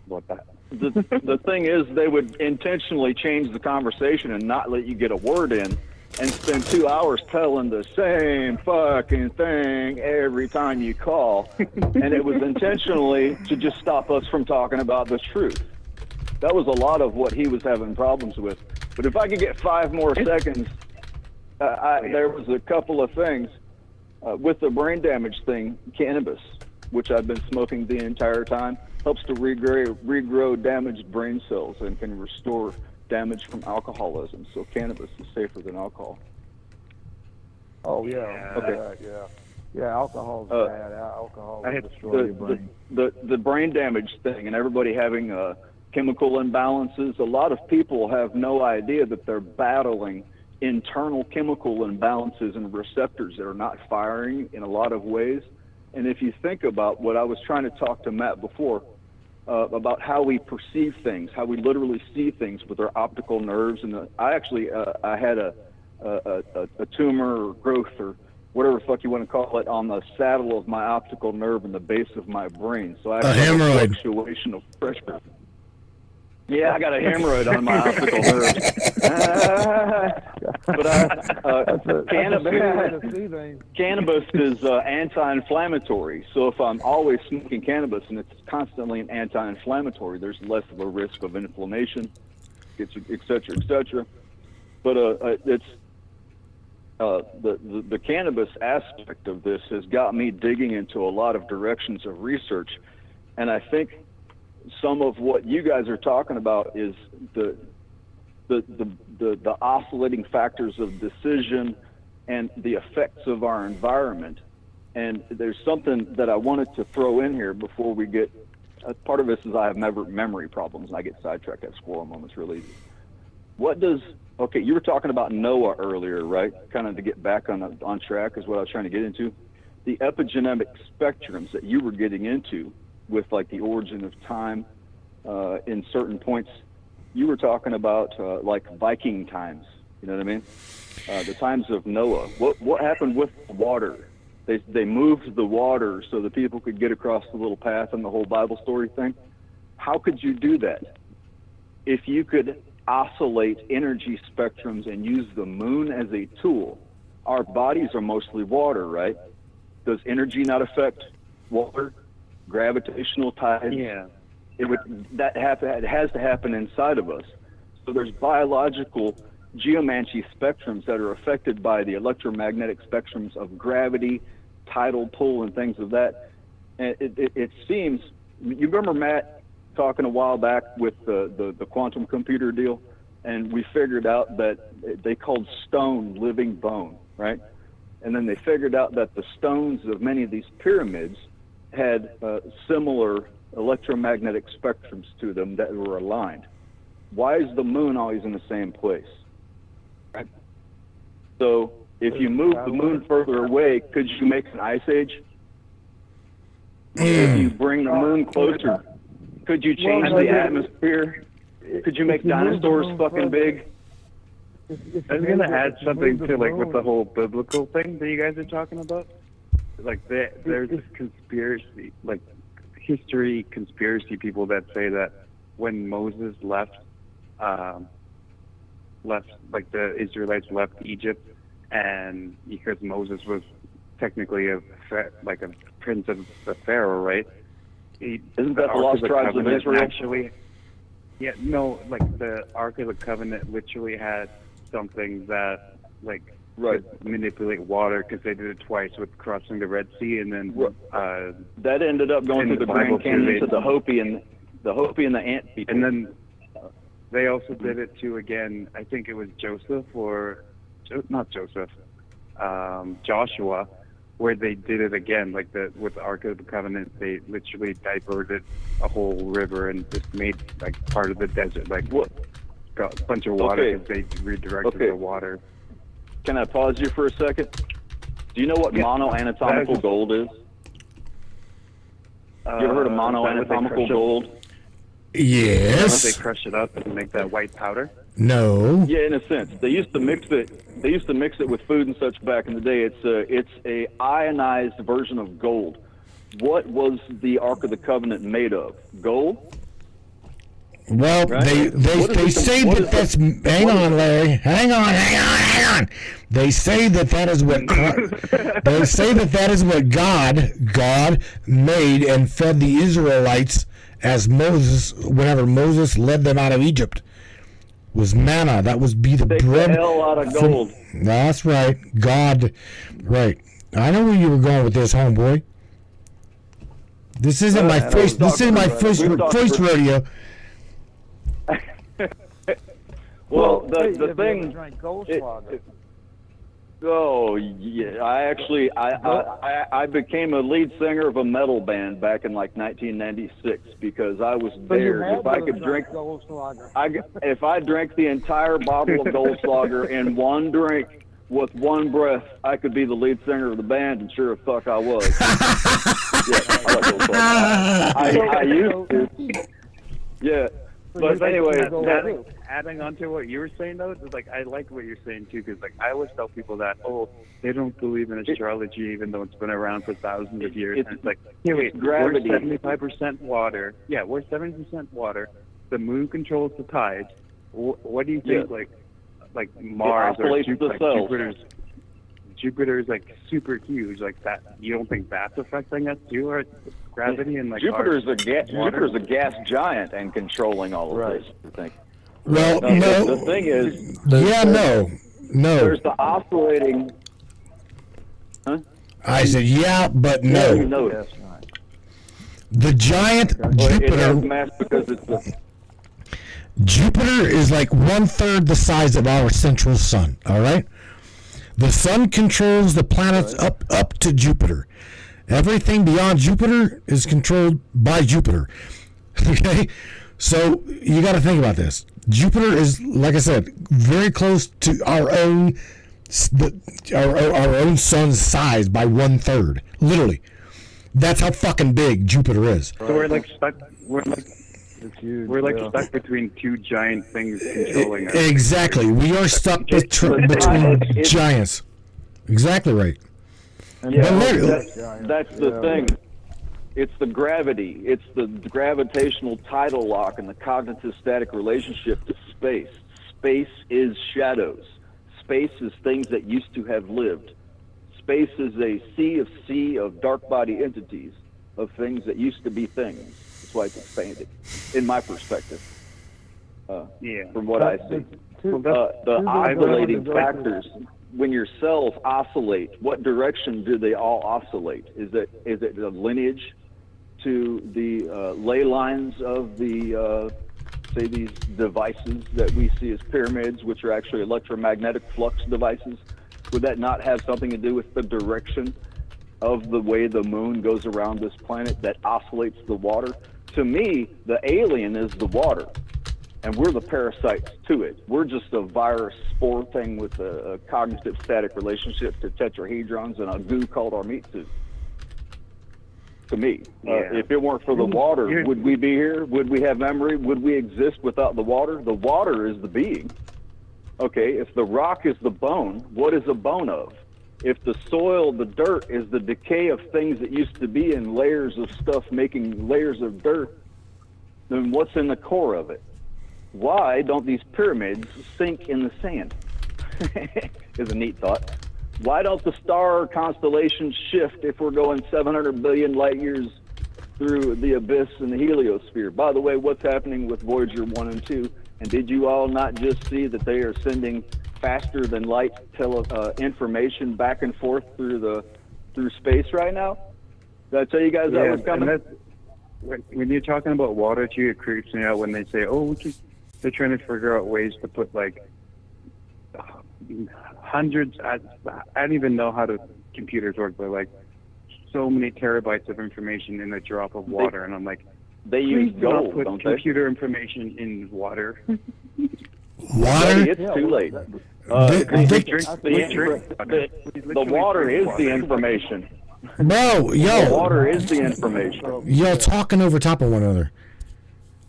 what that. The thing is, they would intentionally change the conversation and not let you get a word in, and spend 2 hours telling the same fucking thing every time you call, and it was intentionally to just stop us from talking about the truth. That was a lot of what he was having problems with. But if I could get 5 more seconds, there was a couple of things with the brain damage thing. Cannabis, which I've been smoking the entire time, helps to regrow damaged brain cells and can restore damage from alcoholism. So cannabis is safer than alcohol. Oh yeah. Okay. Yeah. Alcohol's bad. Alcohol will destroy your brain. The brain damage thing and everybody having chemical imbalances. A lot of people have no idea that they're battling internal chemical imbalances and receptors that are not firing in a lot of ways. And if you think about what I was trying to talk to Matt before, about how we perceive things, how we literally see things with our optical nerves. And I actually I had a tumor or growth or whatever the fuck you want to call it on the saddle of my optical nerve in the base of my brain. So I have a fluctuation of pressure. Yeah, I got a hemorrhoid on my optical nerve. But cannabis is anti-inflammatory. So if I'm always smoking cannabis and it's constantly an anti-inflammatory, there's less of a risk of inflammation, et cetera, et cetera. But it's the cannabis aspect of this has got me digging into a lot of directions of research, and I think some of what you guys are talking about is the oscillating factors of decision and the effects of our environment. And there's something that I wanted to throw in here before we get. Part of this is I have memory problems, and I get sidetracked at squirrel moments really easy. Okay, you were talking about Noah earlier, right? Kind of to get back on track is what I was trying to get into. The epigenetic spectrums that you were getting into with like the origin of time in certain points, you were talking about like Viking times, you know what I mean? The times of Noah. What happened with the water? They moved the water so that people could get across the little path and the whole Bible story thing. How could you do that? If you could oscillate energy spectrums and use the moon as a tool, our bodies are mostly water, right? Does energy not affect water? Gravitational tides. Yeah. It has to happen inside of us. So there's biological geomancy spectrums that are affected by the electromagnetic spectrums of gravity, tidal pull, and things of that. And it seems, you remember Matt talking a while back with the quantum computer deal, and we figured out that they called stone living bone, right? And then they figured out that the stones of many of these pyramids had similar electromagnetic spectrums to them that were aligned. Why is the moon always in the same place? Right? So if you move the moon further away, could you make an ice age? If you bring the moon closer, could you change the atmosphere? Could you make dinosaurs fucking big? I was gonna add something to like with the whole biblical thing that you guys are talking about. Like there's this conspiracy, like history conspiracy people that say that when Moses left like the Israelites left Egypt, and because Moses was technically a prince of the Pharaoh, right? Isn't that the lost tribes of Israel? Actually, yeah, no, like the Ark of the Covenant literally had something that could manipulate water, because they did it twice with crossing the Red Sea, and then that ended up going through the Grand Canyon to the Hopi and the Ant people. And then they also did it too again. I think it was Joshua, where they did it again, like with the Ark of the Covenant. They literally diverted a whole river and just made like part of the desert, like got a bunch of water because they redirected the water. Can I pause you for a second? Do you know what monoanatomical gold is? You ever heard of monoanatomical gold? Yes. They crush it up and make that white powder. No. Yeah, in a sense, they used to mix it. They used to mix it with food and such back in the day. It's a ionized version of gold. What was the Ark of the Covenant made of? Gold. Well, right? they say that that's. Hang on, Larry. Hang on. They say that is what. They say that is what God made and fed the Israelites as Moses, whenever Moses led them out of Egypt, was manna. That was be the bread. The hell out of gold. That's right. God. Right. I know where you were going with this, homeboy. This isn't my first. This isn't my first rodeo. Well, the thing. Oh yeah, I became a lead singer of a metal band back in like 1996 because I was there. If I could drink, if I drank the entire bottle of Goldschlager in one drink with one breath, I could be the lead singer of the band, and sure as fuck I was. Yeah, I like Goldschlager. I used to. Yeah. But anyway, adding on to what you were saying though, it's like I like what you're saying too, because like I always tell people that they don't believe in astrology even though it's been around for thousands of years. And it's like, hey, wait, gravity. We're 75% water. Yeah, we're 70% water. The moon controls the tides. What do you think? Like Mars or Jupiter's like super huge, like that. You don't think that's affecting us too, or gravity and like Jupiter's a gas giant and controlling all of this, I think. Well, no. The thing is, no. There's the oscillating. Huh? I said but no. Yeah, no. The giant Jupiter. It has mass because it's Jupiter is like 1/3 the size of our central sun. All right. The sun controls the planets up to Jupiter. Everything beyond Jupiter is controlled by Jupiter. Okay? So you got to think about this. Jupiter is, like I said, very close to our own sun's size by 1/3. Literally. That's how fucking big Jupiter is. So we're like stuck. We're like stuck between two giant things controlling us. Exactly. We are stuck between giants. Exactly right. Yeah, that's the thing. It's the gravity. It's the gravitational tidal lock and the cognitive static relationship to space. Space is shadows. Space is things that used to have lived. Space is a sea of dark body entities, of things that used to be things. That's why it's expanded, in my perspective. From what I see. The oscillating factors. When your cells oscillate, what direction do they all oscillate? Is it the lineage to the ley lines of the say these devices that we see as pyramids, which are actually electromagnetic flux devices? Would that not have something to do with the direction of the way the moon goes around this planet that oscillates the water? To me, the alien is the water, and we're the parasites to it. We're just a virus spore thing with a cognitive static relationship to tetrahedrons and a goo called our meat suit. To me, if it weren't for the water, would we be here? Would we have memory? Would we exist without the water? The water is the being. Okay, if the rock is the bone, what is a bone of? If the soil, the dirt, is the decay of things that used to be in layers of stuff making layers of dirt, then what's in the core of it? Why don't these pyramids sink in the sand? Is a neat thought. Why don't the star constellations shift if we're going 700 billion light years through the abyss and the heliosphere? By the way, what's happening with Voyager 1 and 2? And did you all not just see that they are sending faster than light information back and forth through space right now? Did I tell you guys that was coming? And when you're talking about water too, it creeps me out when they say, they're trying to figure out ways to put like hundreds, I don't even know how the computers work, but like so many terabytes of information in a drop of water. And I'm like, they use gold, put don't computer information in water. Water? It's too late. The water is the information. Bro, The water is the information. y'all talking over top of one another.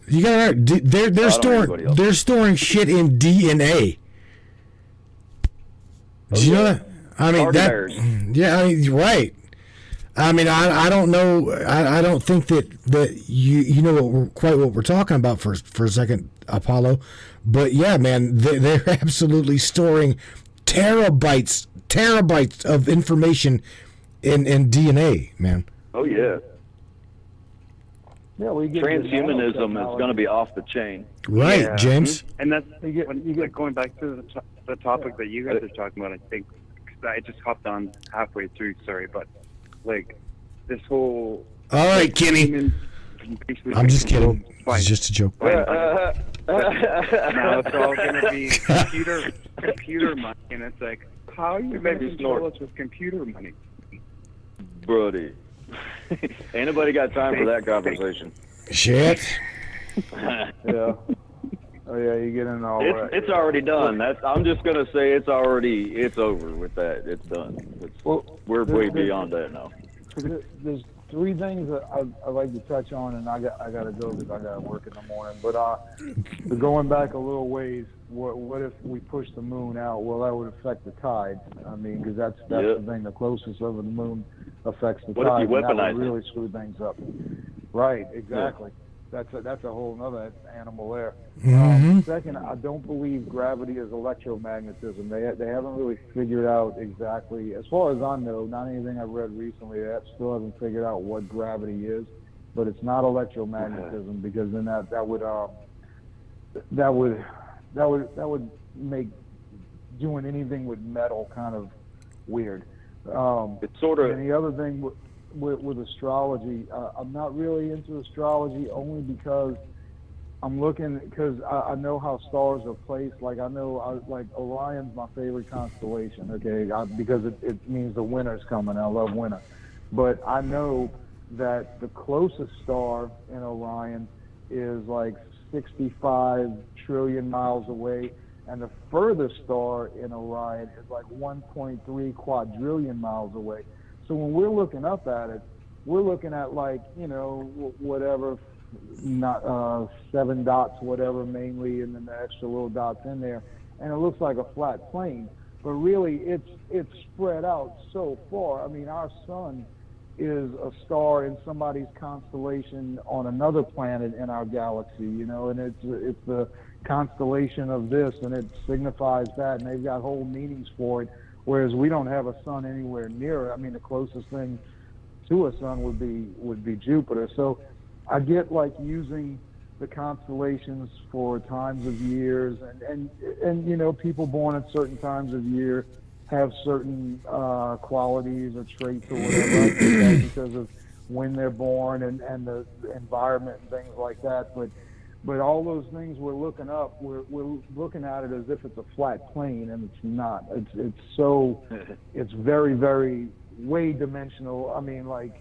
You got they're storing shit in DNA. Do you know that? I mean you're right. I mean, I don't know. I don't think that you know quite what we're talking about for a second, Apollo. But yeah, man, they're absolutely storing terabytes of information in DNA, man. Oh yeah. Yeah, we get Transhumanism is going to be off the chain. Right, Yeah. James. And that's You get going back to the topic that you guys are talking about. I think 'cause I just hopped on halfway through. Sorry, but like this whole. All right, Kenny. humans basically I'm just kidding. Fine. It's just a joke. Now it's all going to be computer money, and it's like, how are you going to control us with computer money? Brody. Ain't nobody got time for that conversation. Shit. yeah. Oh yeah, you get in all right. It's already done. I'm just gonna say it's over with that. It's done. We're way beyond that now. There's three things that I'd like to touch on, and I gotta go because I gotta work in the morning. But going back a little ways, what if we push the moon out? Well, that would affect the tide. I mean, because that's the thing. The closest of the moon affects the What tide. if you and that weaponize would it? really screw things up. Right. Exactly. That's a whole other animal there. Second, I don't believe gravity is electromagnetism. They haven't really figured out exactly, as far as I know, not anything I've read recently. They still haven't figured out what gravity is, but it's not electromagnetism because then that would make doing anything with metal kind of weird. It's sort of. And the other thing with astrology, I'm not really into astrology only because I'm looking, because I know how stars are placed. Like I know, like Orion's my favorite constellation. Okay, because it means the winter's coming. I love winter, but I know that the closest star in Orion is like 65 trillion miles away, and the furthest star in Orion is like 1.3 quadrillion miles away. So when we're looking up at it, we're looking at like, whatever, not 7 dots, whatever, mainly, and then the extra little dots in there, and it looks like a flat plane. But really, it's spread out so far. I mean, our sun is a star in somebody's constellation on another planet in our galaxy, and it's the constellation of this, and it signifies that, and they've got whole meanings for it. Whereas we don't have a sun anywhere near it. I mean, the closest thing to a sun would be Jupiter. So I get like using the constellations for times of years, and people born at certain times of year have certain qualities or traits or whatever. I think that's because of when they're born and the environment and things like that. But all those things we're looking up, we're looking at it as if it's a flat plane, and it's not. It's very, very way dimensional. I mean, like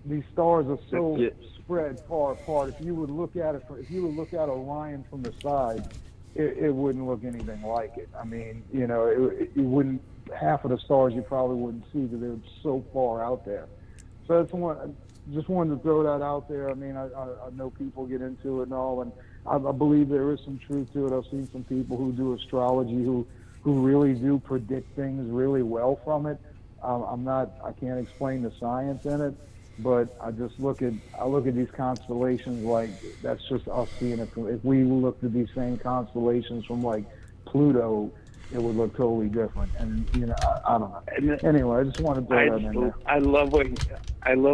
these stars are so spread far apart. If you would look at Orion from the side, it wouldn't look anything like it. I mean, it wouldn't. Half of the stars you probably wouldn't see because they're so far out there. So that's one. Just wanted to throw that out there. I mean, I know people get into it and all, and I believe there is some truth to it. I've seen some people who do astrology who really do predict things really well from it. I can't explain the science in it, but I look at these constellations like that's just us seeing it. If we looked at these same constellations from like Pluto, it would look totally different. And I don't know. Anyway, I just wanted to throw that in there. I love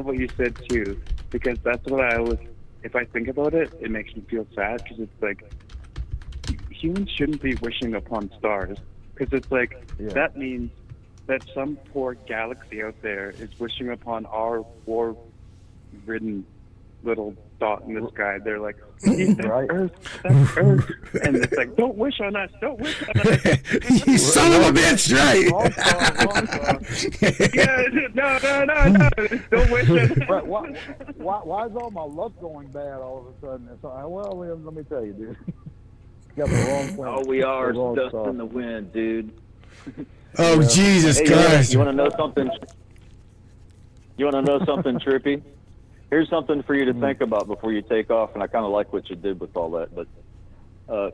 what you said too, because that's what I always. If I think about it, it makes me feel sad because it's like humans shouldn't be wishing upon stars, because it's like that means that some poor galaxy out there is wishing upon our war-ridden little dot in the sky. They're like, right. Earth, that's Earth. And it's like, don't wish on us, don't wish on us. You son of a bitch, right? No, don't wish on us. Right, why is all my luck going bad all of a sudden? It's like, well, let me tell you, dude. You got the wrong plan. All we are is The wrong dust stuff. in the wind, dude. Oh, Jesus Hey, Christ. you want to know something? You want to know something trippy? Here's something for you to think about before you take off, and I kind of like what you did with all that, but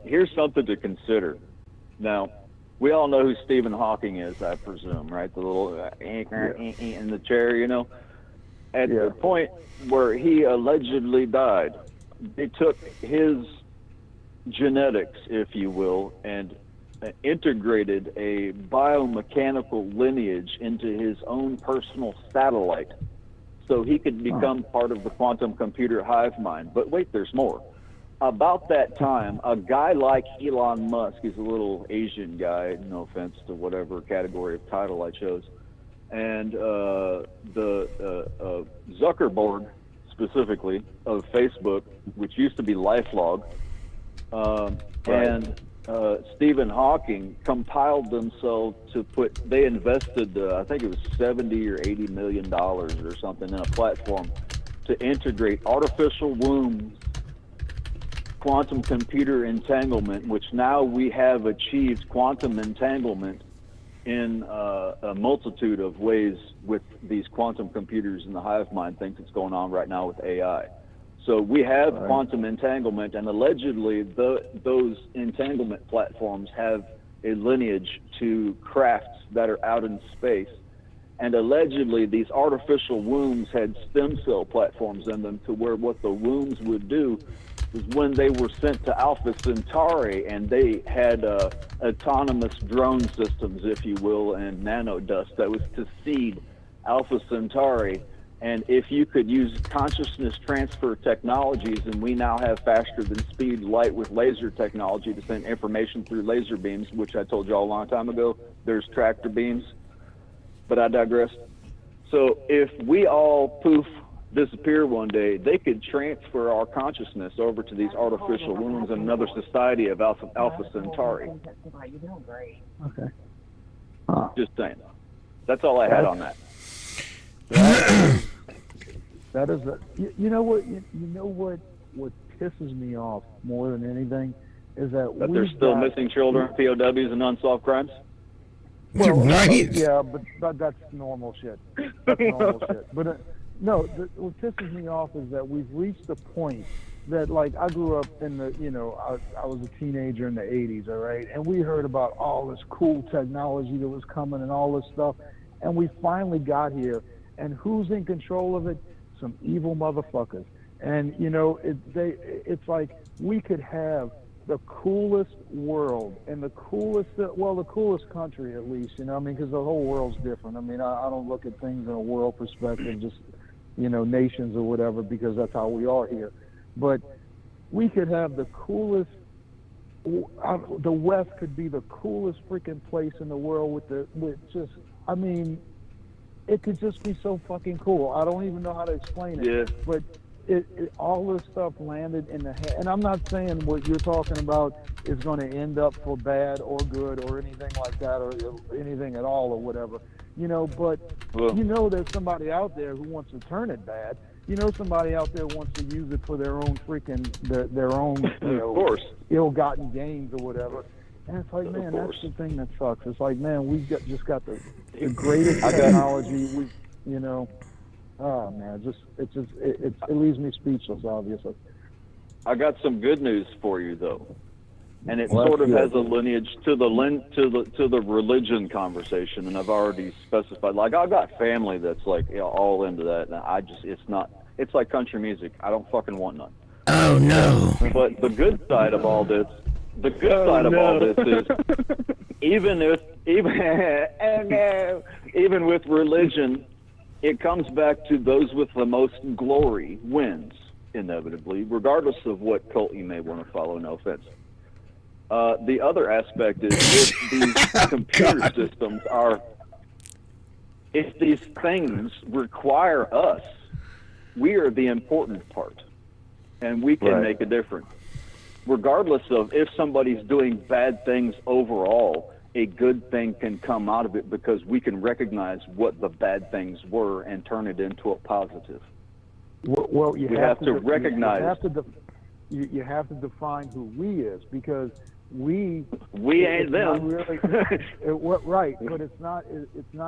here's something to consider. Now, we all know who Stephen Hawking is, I presume, right? The little in the chair, At the point where he allegedly died, they took his genetics, if you will, and integrated a biomechanical lineage into his own personal satellite so he could become part of the quantum computer hive mind. But wait, there's more. About that time, a guy like Elon Musk, he's a little Asian guy, no offense to whatever category of title I chose, and the Zuckerberg, specifically, of Facebook, which used to be LifeLog, and Stephen Hawking compiled themselves to they invested, I think it was $70 or $80 million or something in a platform to integrate artificial wombs, quantum computer entanglement, which now we have achieved quantum entanglement in a multitude of ways with these quantum computers and the hive mind things that's going on right now with AI. So we have quantum entanglement, and allegedly those entanglement platforms have a lineage to crafts that are out in space. And allegedly these artificial wombs had stem cell platforms in them to where what the wombs would do is when they were sent to Alpha Centauri, and they had autonomous drone systems, if you will, and nanodust that was to seed Alpha Centauri. And if you could use consciousness transfer technologies, and we now have faster than speed light with laser technology to send information through laser beams, which I told you all a long time ago, there's tractor beams, but I digress. So if we all poof disappear one day, they could transfer our consciousness over to these artificial wombs in another society of Alpha Centauri. Okay. Just saying. That's all I had on that. That is you know what pisses me off more than anything is that there's still missing children, POWs, and unsolved crimes. Well, right. Yeah, but that's normal shit. That's normal shit. But no, what pisses me off is that we've reached the point that, like, I grew up in the, I was a teenager in the 80s, all right? And we heard about all this cool technology that was coming and all this stuff. And we finally got here. And who's in control of it? Some evil motherfuckers. And, it's like we could have the coolest world and the coolest country, at least, because the whole world's different. I mean, I don't look at things in a world perspective, just, nations or whatever, because that's how we are here. But we could have the coolest, the West could be the coolest freaking place in the world it could just be so fucking cool. I don't even know how to explain it. Yeah. But all this stuff landed in the head. And I'm not saying what you're talking about is going to end up for bad or good or anything like that or anything at all or whatever. But there's somebody out there who wants to turn it bad. Somebody out there wants to use it for their own freaking, their own, of course, ill-gotten gains or whatever. And it's like, man, that's the thing that sucks. It's like, man, we've just got the greatest technology. Oh man, it leaves me speechless, obviously. I got some good news for you though, and it Well, sort of that's has a lineage to the religion conversation, and I've already specified. Like I've got family that's like all into that, and it's like country music. I don't fucking want none. Oh no! But the good side of all this, is even with religion, it comes back to those with the most glory wins inevitably, regardless of what cult you may want to follow. No offense. The other aspect is if these computer systems if these things require us, we are the important part, and we can make a difference. Regardless of if somebody's doing bad things overall, a good thing can come out of it because we can recognize what the bad things were and turn it into a positive. Well, you We have have to recognize- You have to define who we is, because we ain't it's not them. really, right, but it's not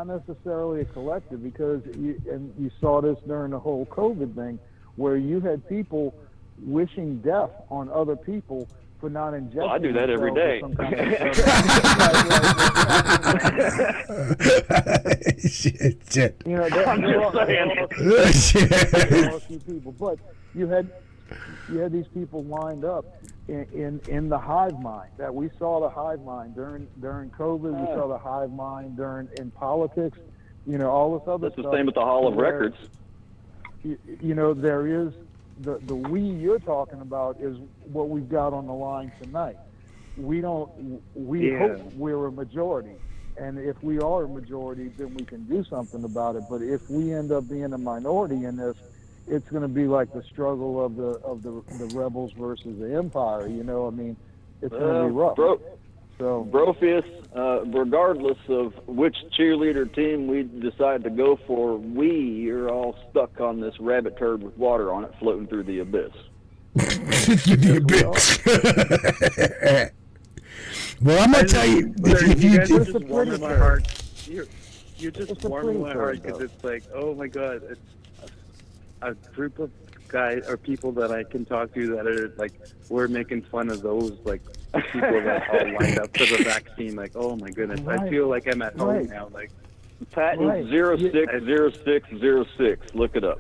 necessarily a collective, because you saw this during the whole COVID thing, where you had people wishing death on other people for not injecting. Well, I do that every day. Shit. You know, I'm just saying. there are a few people, but you had these people lined up in the hive mind. That we saw the hive mind during COVID. We saw the hive mind in politics. You know, all this other That's stuff. the same with the Hall of Records. You know, there is the we you're talking about is what we've got on the line tonight. We hope we're a majority, and if we are a majority, then we can do something about it. But if we end up being a minority in this, it's going to be like the struggle of the rebels versus the empire. You know, I mean, it's going to be rough. Brofeus, regardless of which cheerleader team we decide to go for, we are all stuck on this rabbit turd with water on it floating through the abyss. Well, I'm going to tell you, if you you guys do, are just warming my heart. You're just warming my heart, because it's like, oh my God, it's a group of guys or people that I can talk to that are like, we're making fun of those like people that all lined up for the vaccine. Like, oh my goodness, I feel like I'm at home now. Like, Patent 060606. Look it up.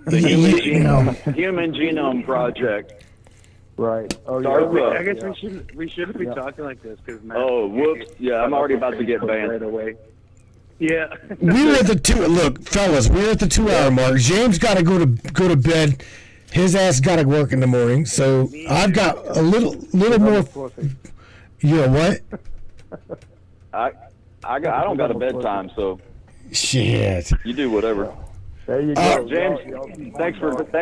The Human Genome Project. Right. Oh, yeah. I guess we shouldn't be talking like this, because Oh, whoops. Yeah, I'm already about to get banned. Right away. Yeah. we're at the look, fellas, we're at the 2-hour mark. James got to go to bed. His ass got to work in the morning. So I've got a little more. You know what? I don't got a bedtime, so Shit. you do whatever. There you go, James. Thanks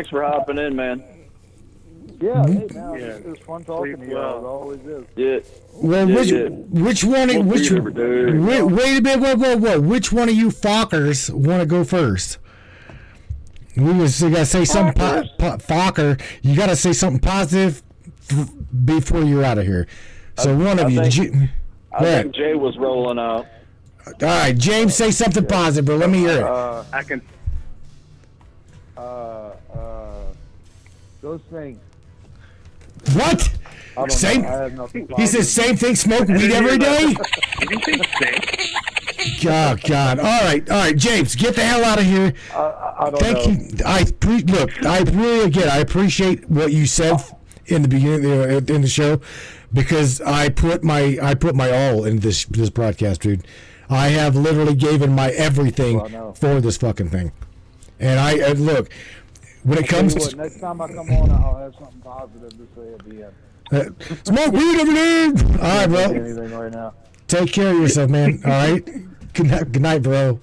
for hopping in, man. Yeah, hey, man, it was fun talking to you. It always is. Yeah. Well, which one? Wait a minute. Whoa. Which one of you fuckers want to go first? You gotta say something. Fucker. You gotta say something positive before you're out of here. So one of you. I think Jay was rolling out. All right, James, say something positive, bro. Let me hear it. I can. Those things. What? I don't Same. know. I have nothing. He says same thing. Smoke weed every day. Did you say sick? God. All right, James, get the hell out of here. I don't Thank know. you. I appreciate what you said in the beginning in the show, because I put my all in this broadcast, dude. I have literally given my everything for this fucking thing, and I look. When it comes to next time I come on, I'll have something positive to say at the end. Smoke weed over there. All right, bro. Anything right now. Take care of yourself, man. All right. Good night, bro.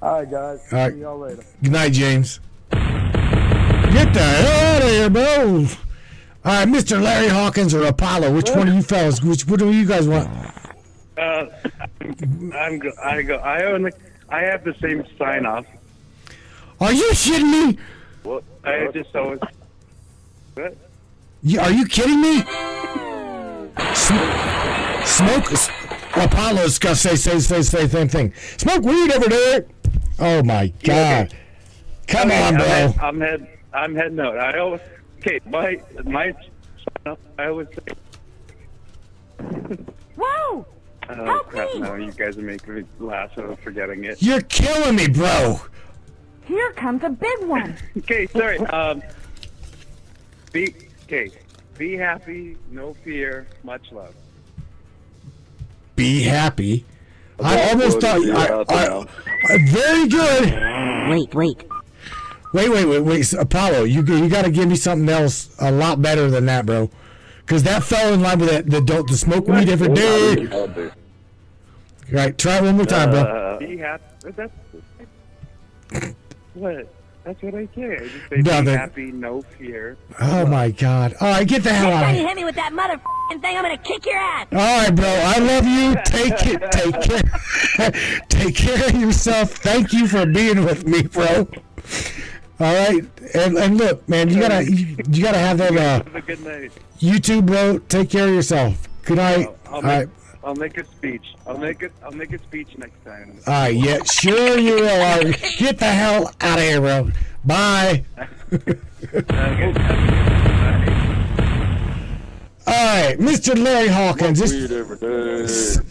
All right, guys. All right. See y'all later. Good night, James. Get the hell out of here, bro. All right, Mr. Larry Hawkins or Apollo. Which one of you fellas? What do you guys want? I have the same sign off. Are you shitting me? What? I just always. What? Are you kidding me? Smoke. Apollo's gonna say same thing. Smoke weed over there. Oh my God. Come on, bro. I'm head note. I always my I always say. Whoa! Oh crap! No, you guys are making me laugh. So I'm forgetting it. You're killing me, bro. Here comes a big one. Okay, sorry. Be happy, no fear, much love. Be happy. I almost thought. Very good. Wait, Apollo, you got to give me something else a lot better than that, bro. Because that fell in line with that. The smoke weed every day. All right, try it one more time, bro. Be happy. That's what. That's what I say. I just say be happy, no fear. Oh my God! All right, get the hell out of Next time here. you hit me with that motherfucking thing, I'm gonna kick your ass. All right, bro. I love you. Take care. Take care of yourself. Thank you for being with me, bro. All right, and look, man, you gotta have that. Have a good night. You too, bro. Take care of yourself. Good night. All right. I'll make a speech. I'll make a speech next time. All right. Yeah. Sure you will. All right. Get the hell out of here, bro. Bye. All right, Mr. Larry Hawkins.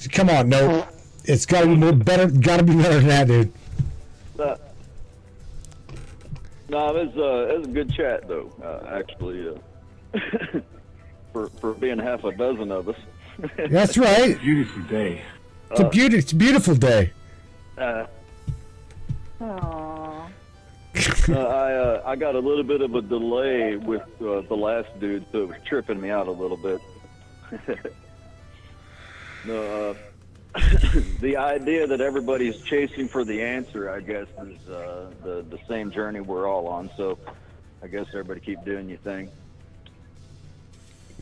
Come on, no. It's got to be more better. Got to be better than that, dude. No, it was a good chat though. Actually, for being half a dozen of us. That's right. Beautiful day. It's a beautiful day. Aww. I got a little bit of a delay with the last dude, so it was tripping me out a little bit. No, the idea that everybody's chasing for the answer, I guess, is the same journey we're all on. So I guess everybody keep doing your thing.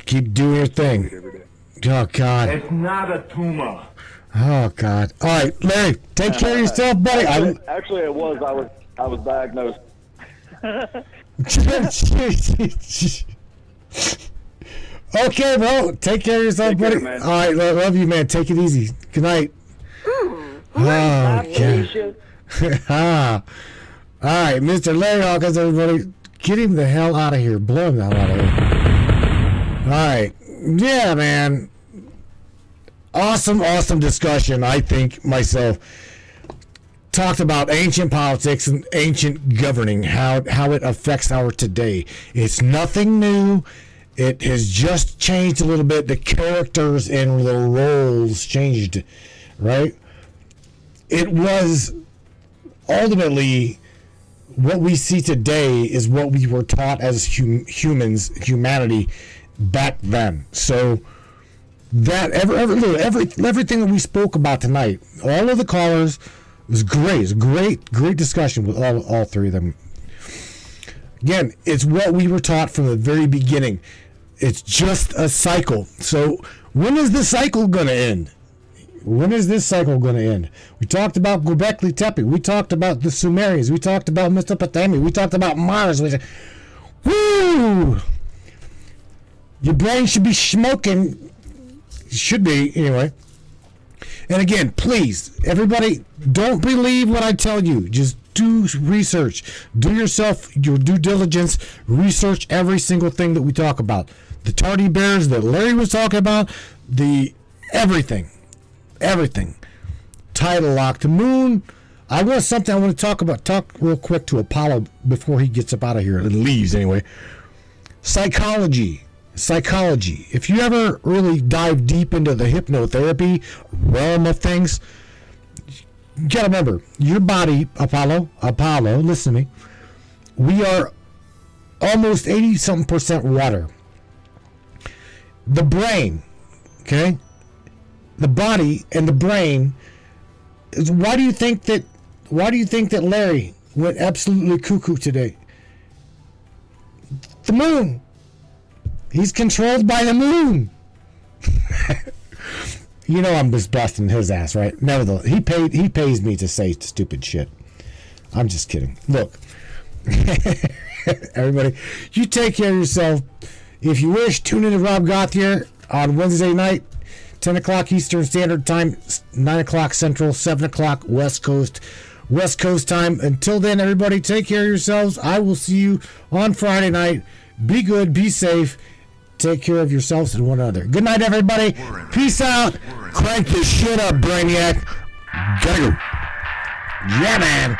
Keep doing your thing. Oh, God. It's not a tumor. Oh, God. All right, Larry, take care of yourself, buddy. Actually, it was. I was diagnosed. Okay, bro. Take care of yourself, buddy. Care, man. All right, love you, man. Take it easy. Good night. Oh, God. All right, Mr. Larry Hawkins, everybody. Get him the hell out of here. Blow him the hell out of here. All right. Yeah, man. Awesome discussion, I think, myself. Talked about ancient politics and ancient governing, how it affects our today. It's nothing new. It has just changed a little bit. The characters and the roles changed, right? It was ultimately what we see today is what we were taught as humanity back then. So that everything that we spoke about tonight, all of the callers, was great. It's a great discussion with all three of them. Again, it's what we were taught from the very beginning. It's just a cycle. So when is this cycle going to end? When is this cycle going to end? We talked about Göbekli Tepe. We talked about the Sumerians. We talked about Mesopotamia. We talked about Mars. Woo! Your brain should be smoking. Should be, anyway. And again, please, everybody, don't believe what I tell you. Just do research. Do yourself your due diligence. Research every single thing that we talk about. The tardy bears that Larry was talking about. Everything. Tidal lock. The moon. I want something I want to talk about. Talk real quick to Apollo before he gets up out of here and leaves anyway. Psychology. If you ever really dive deep into the hypnotherapy realm of things, you gotta remember, your body, Apollo, listen to me. We are almost 80-something% water. The brain, okay? The body and the brain is. Why do you think that Larry went absolutely cuckoo today? The moon. He's controlled by the moon. You know I'm just busting his ass, right? Nevertheless, he pays me to say stupid shit. I'm just kidding. Look, everybody, you take care of yourself. If you wish, tune in to Rob Gauthier on Wednesday night, 10 o'clock Eastern Standard Time, 9 o'clock Central, 7 o'clock West Coast. West Coast time. Until then, everybody, take care of yourselves. I will see you on Friday night. Be good, be safe. Take care of yourselves and one another. Good night, everybody. Peace out. Crank this shit up, Brainiac. Gotta go. Yeah, man.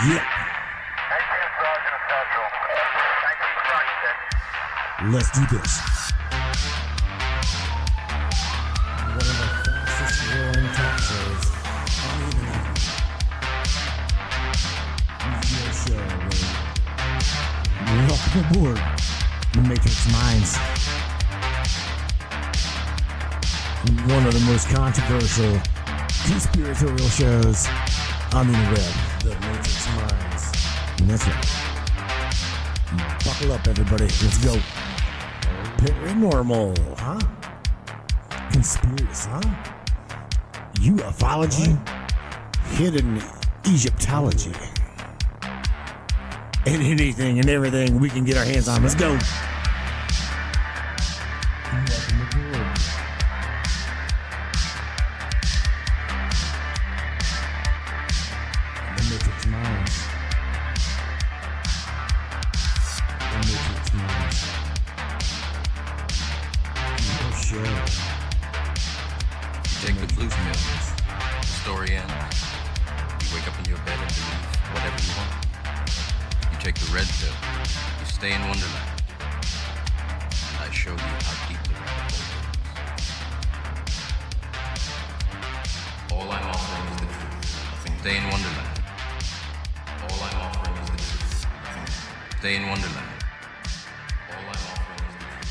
Yeah. Let's do this. One of the fastest growing talk shows on the internet. Radio show. Welcome aboard the Matrix Minds. One of the most controversial conspiratorial shows on the web, the Matrix Minds. And that's right. Buckle up, everybody. Let's go. Paranormal, huh? Conspiracy, huh? Ufology, hidden Egyptology, and anything and everything we can get our hands on. Let's go. Welcome aboard. The Matrix Minds. The Matrix Minds. Your show. You take the blue pill, the story ends. You wake up in your bed and believe whatever you want. You take the red pill, you stay in Wonderland. And I show you how deep the rabbit hole goes. All I'm offering is the truth. Nothing. Stay in Wonderland. All I'm offering is the truth. Nothing. Stay in Wonderland. All I'm offering is the truth.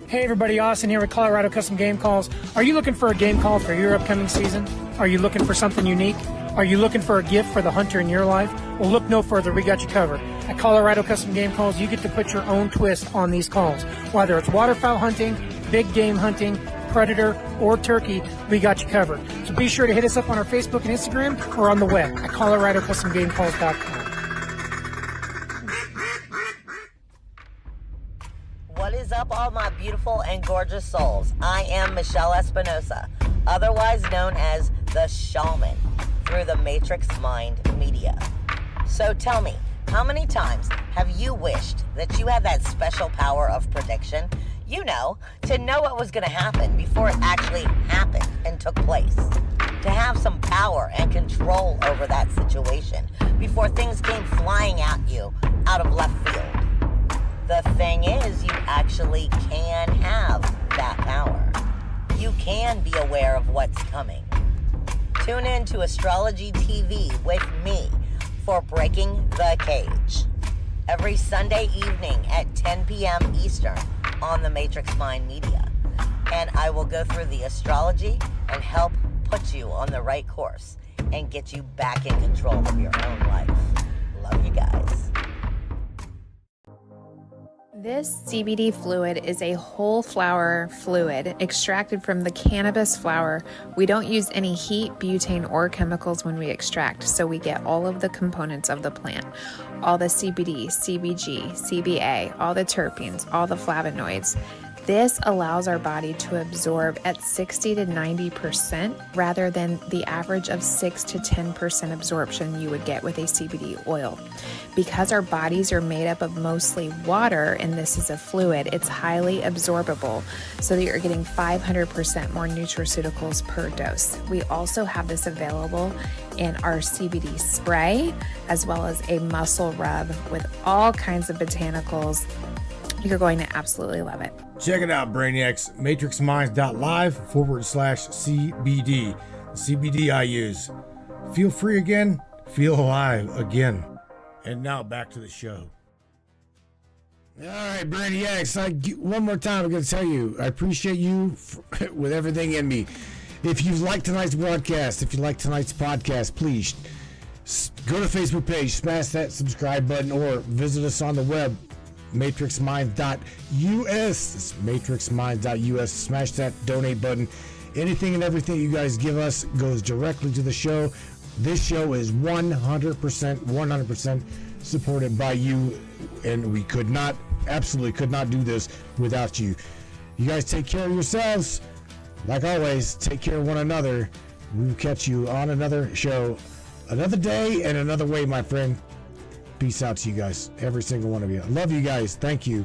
Hey everybody, Austin here with Colorado Custom Game Calls. Are you looking for a game call for your upcoming season? Are you looking for something unique? Are you looking for a gift for the hunter in your life? Well, look no further, we got you covered. At Colorado Custom Game Calls, you get to put your own twist on these calls. Whether it's waterfowl hunting, big game hunting, predator, or turkey, we got you covered. So be sure to hit us up on our Facebook and Instagram or on the web at ColoradoCustomGameCalls.com. What is up, all my beautiful and gorgeous souls? I am Michelle Espinosa, otherwise known as the Shaman, through the Matrix Mind Media. So tell me, how many times have you wished that you had that special power of prediction? You know, to know what was going to happen before it actually happened and took place. To have some power and control over that situation before things came flying at you out of left field. The thing is, you actually can have that power. You can be aware of what's coming. Tune in to Astrology TV with me for Breaking the Cage. Every Sunday evening at 10 p.m. Eastern on the Matrix Mind Media. And I will go through the astrology and help put you on the right course and get you back in control of your own life. Love you guys. This CBD fluid is a whole flower fluid extracted from the cannabis flower. We don't use any heat, butane, or chemicals when we extract, so we get all of the components of the plant. All the CBD, CBG, CBA, all the terpenes, all the flavonoids. This allows our body to absorb at 60 to 90% rather than the average of 6 to 10% absorption you would get with a CBD oil. Because our bodies are made up of mostly water and this is a fluid, it's highly absorbable so that you're getting 500% more nutraceuticals per dose. We also have this available in our CBD spray as well as a muscle rub with all kinds of botanicals. You're going to absolutely love it. Check it out, Brainiacs. MatrixMinds.live/CBD. The CBD I use. Feel free again. Feel alive again. And now back to the show. All right, Brainiacs. One more time, I'm going to tell you, I appreciate you with everything in me. If you like tonight's broadcast, if you like tonight's podcast, please go to the Facebook page, smash that subscribe button, or visit us on the web matrixminds.us. It's matrixminds.us. Smash that donate button. Anything and everything you guys give us goes directly to the show. This show is 100% supported by you, and we absolutely could not do this without you. You guys take care of yourselves. Like always, take care of one another. We'll catch you on another show, another day, and another way, my friend. Peace out to you guys, every single one of you. I love you guys. Thank you.